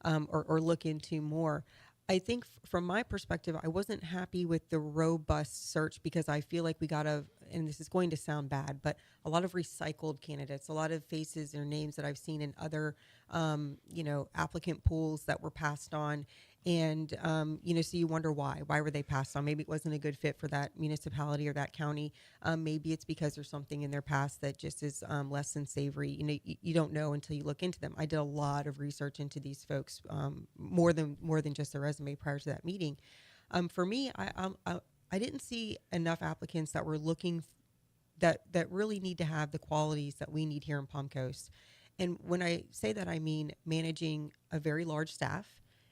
or look into more. I think from my perspective, I wasn't happy with the robust search because I feel like we got and this is going to sound bad, but a lot of recycled candidates, a lot of faces or names that I've seen in other, applicant pools that were passed on. And, so you wonder why were they passed on? Maybe it wasn't a good fit for that municipality or that county. Maybe it's because there's something in their past that just is less than savory. You know, you don't know until you look into them. I did a lot of research into these folks, more than just their resume prior to that meeting. For me, I didn't see enough applicants that were looking that really need to have the qualities that we need here in Palm Coast. And when I say that, I mean managing a very large staff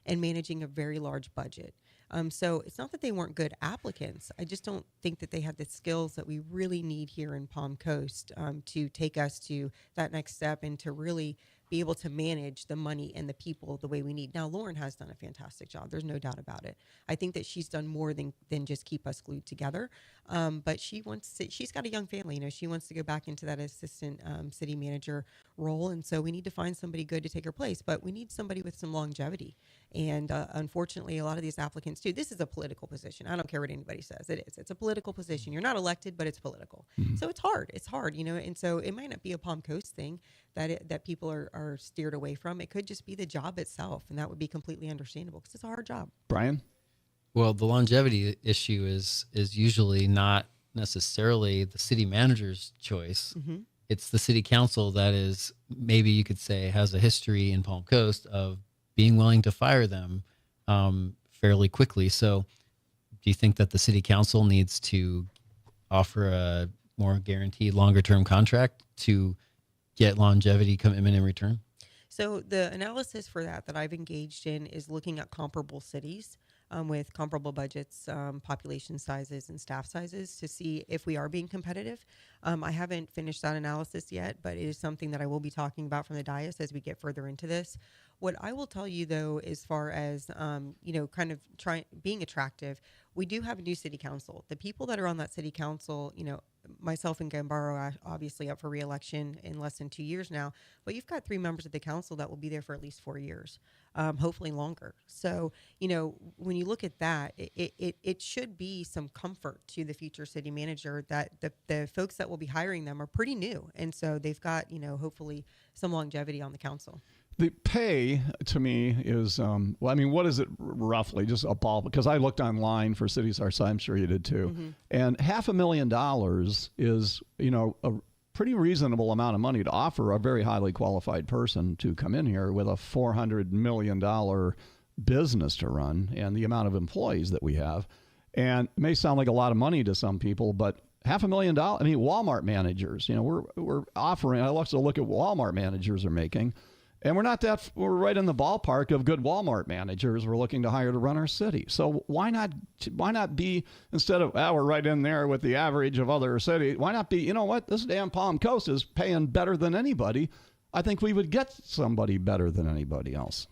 and managing a very large budget. So it's not that they weren't good applicants. I just don't think that they had the skills that we really need here in Palm Coast to take us to that next step and to really be able to manage the money and the people the way we need. Now, Lauren has done a fantastic job. There's no doubt about it. I think that she's done more than just keep us glued together. But she's got a young family. You know, she wants to go back into that assistant city manager role. And so we need to find somebody good to take her place. But we need somebody with some longevity. And unfortunately, a lot of these applicants too, this is a political position. I don't care what anybody says. It is. It's a political position. You're not elected, but it's political. Mm-hmm. So it's hard. It's hard, you know. And so it might not be a Palm Coast thing that people are steered away from. It could just be the job itself, and that would be completely understandable because it's a hard job. Brian? Well, the longevity issue is usually not necessarily the city manager's choice. Mm-hmm. It's the city council that is, maybe you could say, has a history in Palm Coast of being willing to fire them fairly quickly. So do you think that the city council needs to offer a more guaranteed longer-term contract to get longevity commitment in return? So the analysis for that I've engaged in is looking at comparable cities with comparable budgets, population sizes, and staff sizes to see if we are being competitive. I haven't finished that analysis yet, but it is something that I will be talking about from the dais as we get further into this. What I will tell you, though, as far as, kind of being attractive, we do have a new city council. The people that are on that city council, myself and Gambaro are obviously up for re-election in less than 2 years now, but you've got 3 members of the council that will be there for at least 4 years, hopefully longer. So, when you look at that, it should be some comfort to the future city manager that the folks that will be hiring them are pretty new. And so they've got, hopefully some longevity on the council. The pay, to me, is, what is it roughly? Just a ball, because I looked online for cities our size, I'm sure you did too. Mm-hmm. And $500,000 is, a pretty reasonable amount of money to offer a very highly qualified person to come in here with a $400 million business to run and the amount of employees that we have. And it may sound like a lot of money to some people, but $500,000, Walmart managers, we're offering, I love to look at what Walmart managers are making. And we're right in the ballpark of good Walmart managers we're looking to hire to run our city. So why not be, instead of, we're right in there with the average of other cities, why not be, this damn Palm Coast is paying better than anybody. I think we would get somebody better than anybody else.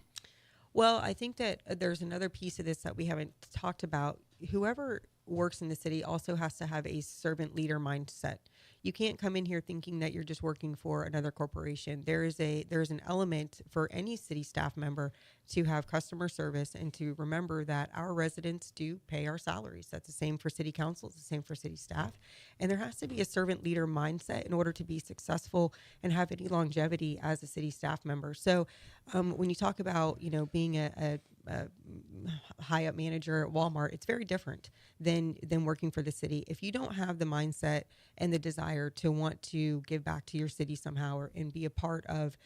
Well, I think that there's another piece of this that we haven't talked about. Whoever works in the city also has to have a servant leader mindset. you can't come in here thinking that you're just working for another corporation. There's an element for any city staff member to have customer service and to remember that our residents do pay our salaries. That's the same for city council, it's the same for city staff. And there has to be a servant leader mindset in order to be successful and have any longevity as a city staff member. So when you talk about, being a high up manager at Walmart, it's very different than working for the city. If you don't have the mindset and the desire to want to give back to your city somehow and be a part of,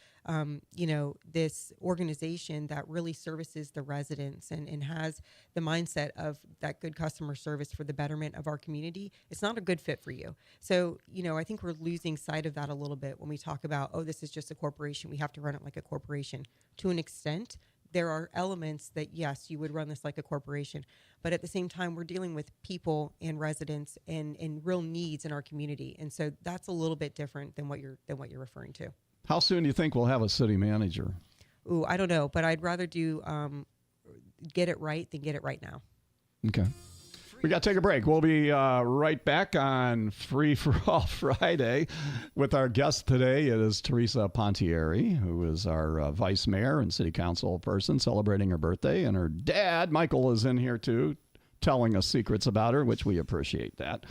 this organization that really services the residents and has the mindset of that good customer service for the betterment of our community, it's not a good fit for you. So, I think we're losing sight of that a little bit when we talk about, this is just a corporation. We have to run it like a corporation. To an extent, there are elements that, yes, you would run this like a corporation, but at the same time, we're dealing with people and residents and real needs in our community. And so that's a little bit different than what you're referring to. How soon do you think we'll have a city manager? Ooh, I don't know, but I'd rather do get it right than get it right now. Okay. We got to take a break. We'll be right back on Free for All Friday with our guest today. It is Theresa Pontieri, who is our vice mayor and city council person celebrating her birthday. And her dad, Michael, is in here too, telling us secrets about her, which we appreciate that.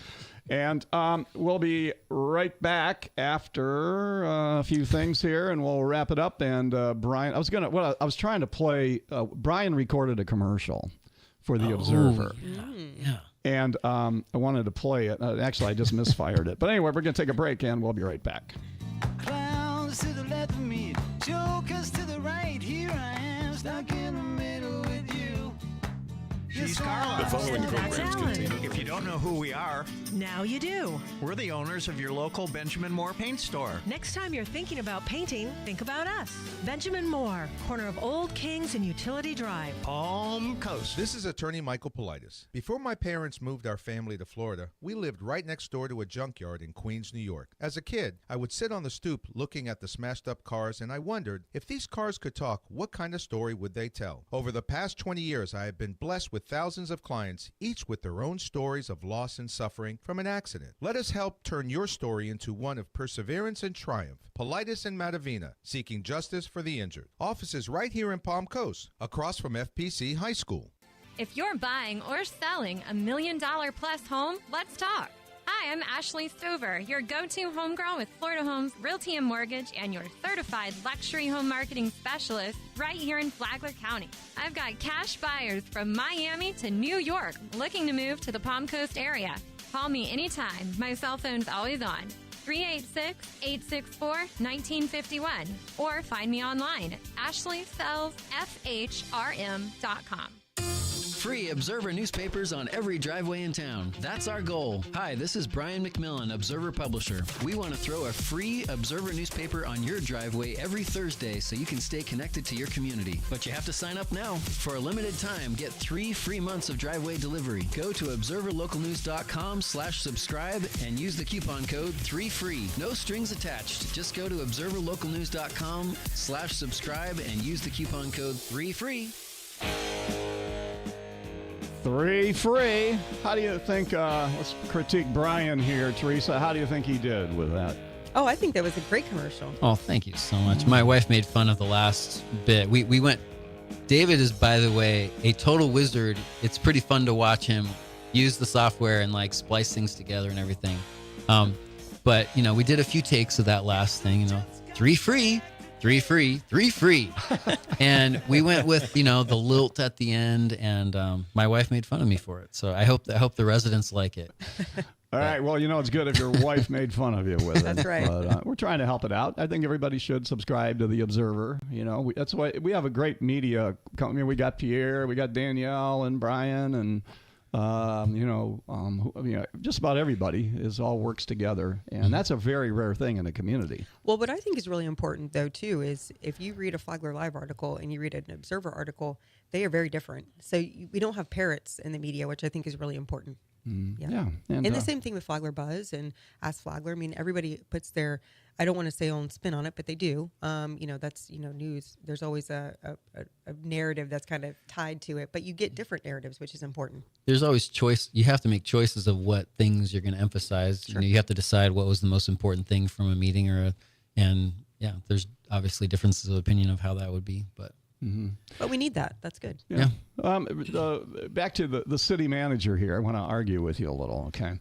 And we'll be right back after a few things here, and we'll wrap it up. And Brian, I was trying to play. Brian recorded a commercial for the Observer. Yeah. And I wanted to play it. Actually, I just misfired it. But anyway, we're going to take a break, and we'll be right back. Clowns to the left of me, jokers to the right. Here I am, stuck in the middle with you. She's Carli. The following programs contain. If you don't know who we are, now you do. We're the owners of your local Benjamin Moore paint store. Next time you're thinking about painting, think about us. Benjamin Moore, corner of Old Kings and Utility Drive, Palm Coast. This is attorney Michael Politis. Before my parents moved our family to Florida, we lived right next door to a junkyard in Queens, New York. As a kid, I would sit on the stoop looking at the smashed up cars, and I wondered, if these cars could talk, what kind of story would they tell? Over the past 20 years, I have been blessed with thousands of clients, each with their own stories of loss and suffering from an accident. Let us help turn your story into one of perseverance and triumph. Politis and Matavina, seeking justice for the injured. Offices right here in Palm Coast, across from FPC High School. If you're buying or selling $1 million plus home, let's talk. Hi, I'm Ashley Stover, your go-to homegirl with Florida Homes Realty and Mortgage and your certified luxury home marketing specialist right here in Flagler County. I've got cash buyers from Miami to New York looking to move to the Palm Coast area. Call me anytime. My cell phone's always on. 386-864-1951 or find me online at ashleysellsfhrm.com. Free Observer newspapers on every driveway in town. That's our goal. Hi, this is Brian McMillan, Observer Publisher. We want to throw a free Observer newspaper on your driveway every Thursday so you can stay connected to your community. But you have to sign up now. For a limited time, get 3 free months of driveway delivery. Go to observerlocalnews.com/subscribe and use the coupon code 3FREE. No strings attached. Just go to observerlocalnews.com/subscribe and use the coupon code 3FREE. 3 free. How do you think, let's critique Brian here, Theresa. How do you think he did with that? Oh, I think that was a great commercial. Oh, thank you so much. My wife made fun of the last bit. We went, David is, by the way, a total wizard. It's pretty fun to watch him use the software and like splice things together and everything. But, we did a few takes of that last thing, 3 free. 3 free, 3 free. And we went with, the lilt at the end, and my wife made fun of me for it. So I hope the residents like it. All right. Well, it's good if your wife made fun of you with it. That's right. But we're trying to help it out. I think everybody should subscribe to The Observer. That's why we have a great media company. We got Pierre, we got Danielle and Brian, and just about everybody all works together, and that's a very rare thing in a community. Well, what I think is really important, though, too, is if you read a Flagler Live article and you read an Observer article, they are very different. So we don't have parrots in the media, which I think is really important. Yeah. And the same thing with Flagler Buzz and Ask Flagler. I mean, everybody puts their I don't want to say own spin on it, but they do. That's, news. There's always a narrative that's kind of tied to it, but you get different narratives, which is important. There's always choice. You have to make choices of what things you're going to emphasize. Sure. You have to decide what was the most important thing from a meeting there's obviously differences of opinion of how that would be, but. Mm-hmm. But we need that. That's good. Yeah. Back to the city manager here. I want to argue with you a little, okay?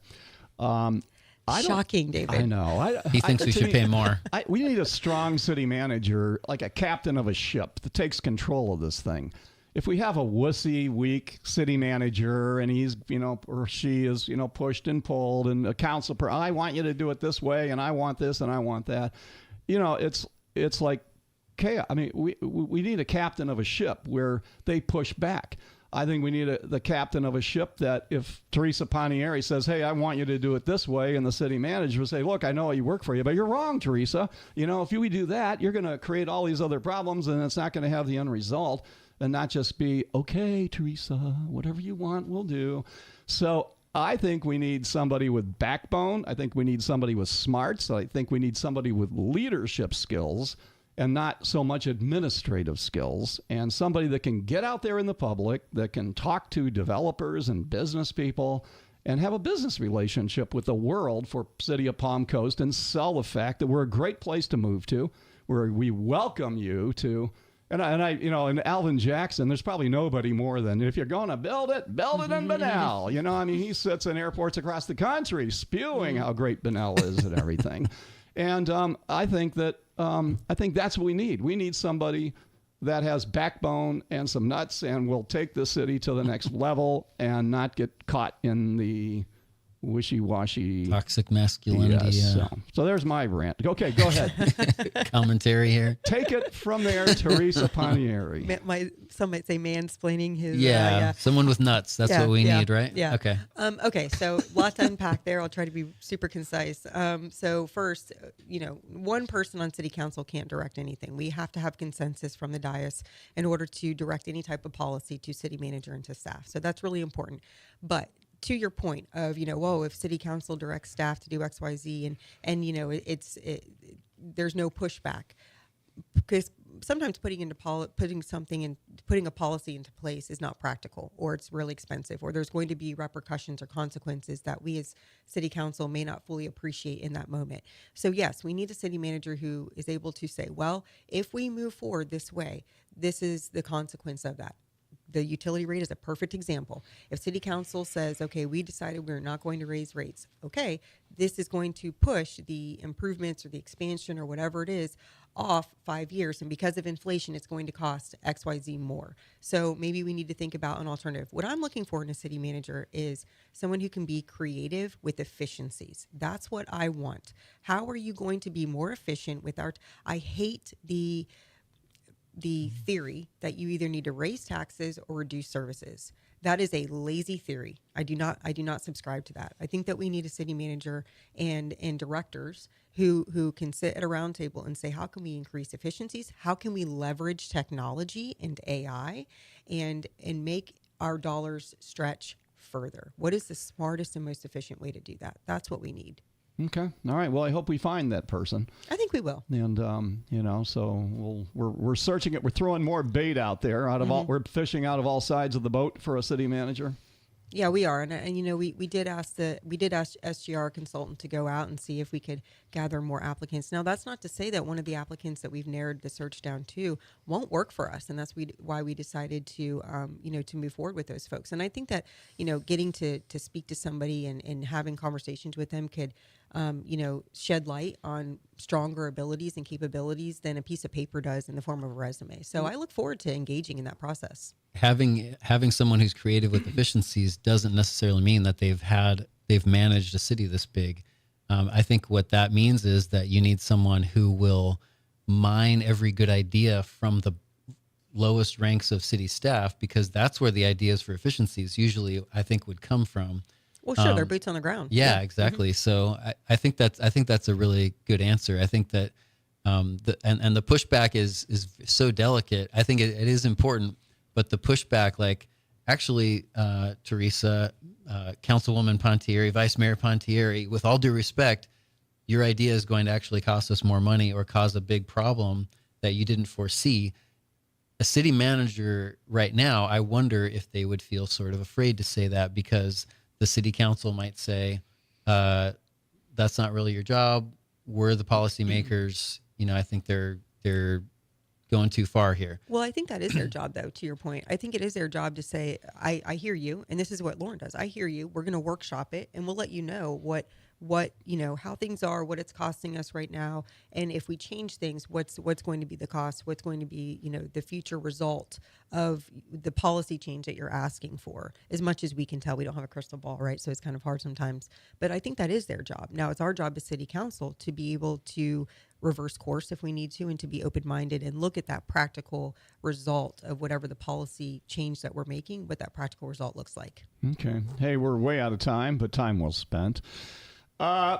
Shocking, David. I know. He thinks we should pay more. We need a strong city manager, like a captain of a ship, that takes control of this thing. If we have a wussy, weak city manager and he's, or she is, pushed and pulled, and a council I want you to do it this way, and I want this and I want that, it's like chaos. I mean, we need a captain of a ship where they push back. I think we need the captain of a ship that if Theresa Pontieri says, hey, I want you to do it this way, and the city manager will say, look, I know you work for you, but you're wrong, Theresa. If we do that, you're going to create all these other problems, and it's not going to have the end result, and not just be, okay, Theresa, whatever you want, we'll do. So I think we need somebody with backbone. I think we need somebody with smarts. I think we need somebody with leadership skills and not so much administrative skills, and somebody that can get out there in the public, that can talk to developers and business people and have a business relationship with the world for City of Palm Coast and sell the fact that we're a great place to move to, where we welcome you to. And in Alvin Jackson, there's probably nobody more than, if you're going to build it in Bunnell. He sits in airports across the country spewing how great Bunnell is and everything. And I think that's what we need. We need somebody that has backbone and some nuts and will take the city to the next level and not get caught in the wishy-washy toxic masculinity. Yes, so there's my rant. Okay, go ahead. Commentary here. Take it from there, Theresa Pontieri. Some might say mansplaining his. Someone with nuts. That's what we need, right? Yeah. Okay. Okay. So lots to unpack there. I'll try to be super concise. So first, one person on city council can't direct anything. We have to have consensus from the dais in order to direct any type of policy to city manager and to staff. So that's really important. But to your point of, if city council directs staff to do X, Y, Z, and there's no pushback, because sometimes putting a policy into place is not practical, or it's really expensive, or there's going to be repercussions or consequences that we as city council may not fully appreciate in that moment. So yes, we need a city manager who is able to say, well, if we move forward this way, this is the consequence of that. The utility rate is a perfect example. If city council says, okay, we decided we're not going to raise rates, okay, this is going to push the improvements or the expansion or whatever it is off 5 years. And because of inflation, it's going to cost XYZ more. So maybe we need to think about an alternative. What I'm looking for in a city manager is someone who can be creative with efficiencies. That's what I want. How are you going to be more efficient with I hate the theory that you either need to raise taxes or reduce services. That is a lazy theory. I do not subscribe to that. I think that we need a city manager and directors who can sit at a round table and say, how can we increase efficiencies? How can we leverage technology and AI and make our dollars stretch further? What is the smartest and most efficient way to do that? That's what we need. Okay. All right. Well, I hope we find that person. I think we will. And so we're searching it. We're throwing more bait out there. We're fishing out of all sides of the boat for a city manager. Yeah, we are, and we did ask SGR consultant to go out and see if we could gather more applicants. Now, that's not to say that one of the applicants that we've narrowed the search down to won't work for us, and that's why we decided to to move forward with those folks. And I think that getting to speak to somebody and having conversations with them could shed light on stronger abilities and capabilities than a piece of paper does in the form of a resume. So I look forward to engaging in that process. Having someone who's creative with efficiencies doesn't necessarily mean that they've managed a city this big. I think what that means is that you need someone who will mine every good idea from the lowest ranks of city staff, because that's where the ideas for efficiencies usually, I think, would come from. Well, sure, they're boots on the ground. Yeah, exactly. Mm-hmm. So I think that's a really good answer. I think that the pushback is so delicate. I think it is important, but the pushback, like actually, Theresa, Councilwoman Pontieri, Vice Mayor Pontieri, with all due respect, your idea is going to actually cost us more money or cause a big problem that you didn't foresee. A city manager right now, I wonder if they would feel sort of afraid to say that, because the city council might say, that's not really your job. We're the policymakers. I think they're going too far here. Well, I think that is their job, though, to your point. I think it is their job to say, I hear you, and this is what Lauren does. I hear you. We're going to workshop it, and we'll let you know what how things are, what it's costing us right now, and if we change things, what's going to be the cost, what's going to be the future result of the policy change that you're asking for. As much as we can tell, we don't have a crystal ball, right? So it's kind of hard sometimes. But I think that is their job. Now it's our job as city council to be able to reverse course if we need to, and to be open-minded and look at that practical result of whatever the policy change that we're making, what that practical result looks like. Okay. Hey, we're way out of time, but time well spent.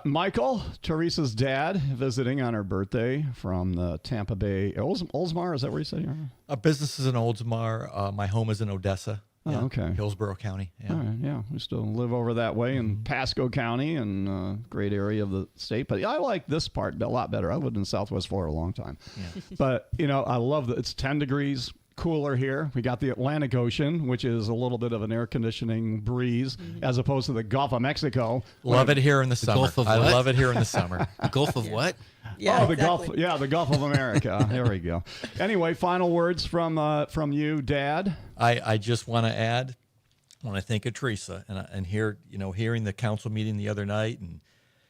Michael, Theresa's dad, visiting on her birthday from the Tampa Bay, Oldsmar, is that where you said you are? Business is in Oldsmar. My home is in Odessa. Oh, okay. Hillsborough County. Yeah. All right, yeah. We still live over that way in Pasco County, and great area of the state. But I like this part a lot better. I lived in Southwest Florida a long time. Yeah. But, I love that it's 10 degrees cooler here. We got the Atlantic Ocean, which is a little bit of an air conditioning breeze, as opposed to the Gulf of Mexico. Love it here in the summer. I love it here in the summer. The Gulf of what? Yeah, the exactly. Gulf. Yeah, the Gulf of America. There we go. Anyway, final words from you, Dad. I just want to add, I want to thank Theresa, and hearing the council meeting the other night, and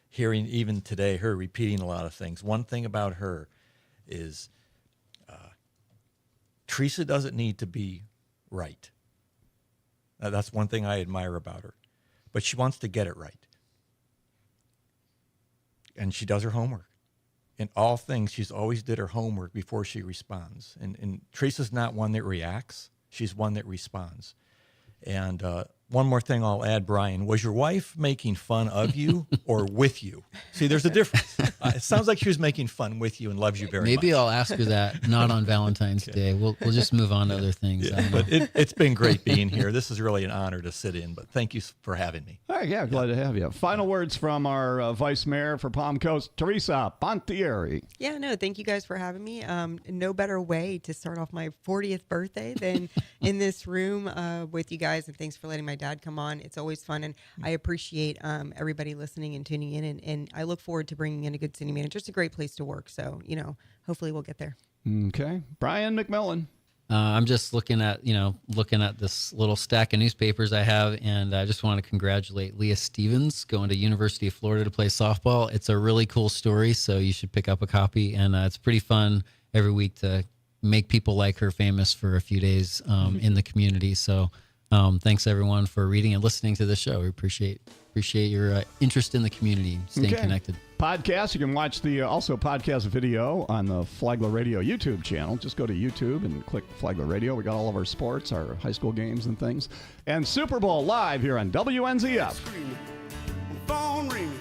hearing even today her repeating a lot of things. One thing about her is Theresa doesn't need to be right. That's one thing I admire about her. But she wants to get it right. And she does her homework. In all things, she's always did her homework before she responds. And Theresa's not one that reacts. She's one that responds. And one more thing I'll add, Brian. Was your wife making fun of you or with you? See, there's a difference. It sounds like she was making fun with you and loves you very much. Maybe I'll ask her that, not on Valentine's Day. We'll just move on to other things. Yeah, but it's been great being here. This is really an honor to sit in, but thank you for having me. All right, yeah, glad to have you. Final words from our Vice Mayor for Palm Coast, Theresa Pontieri. Yeah, no, thank you guys for having me. No better way to start off my 40th birthday than in this room with you guys, and thanks for letting my dad come on. It's always fun, and I appreciate everybody listening and tuning in, and I look forward to bringing in a good city manager. It's a great place to work, so hopefully we'll get there. Okay, Brian McMillan. I'm just looking at this little stack of newspapers I have, and I just want to congratulate Leah Stevens going to University of Florida to play softball. It's a really cool story, so you should pick up a copy, and it's pretty fun every week to make people like her famous for a few days in the community. So thanks everyone for reading and listening to the show. We appreciate your interest in the community, staying connected. Podcast, you can watch the also podcast video on the Flagler Radio YouTube channel. Just go to YouTube and click Flagler Radio. We got all of our sports, our high school games and things. And Super Bowl live here on WNZF. Phone ringing.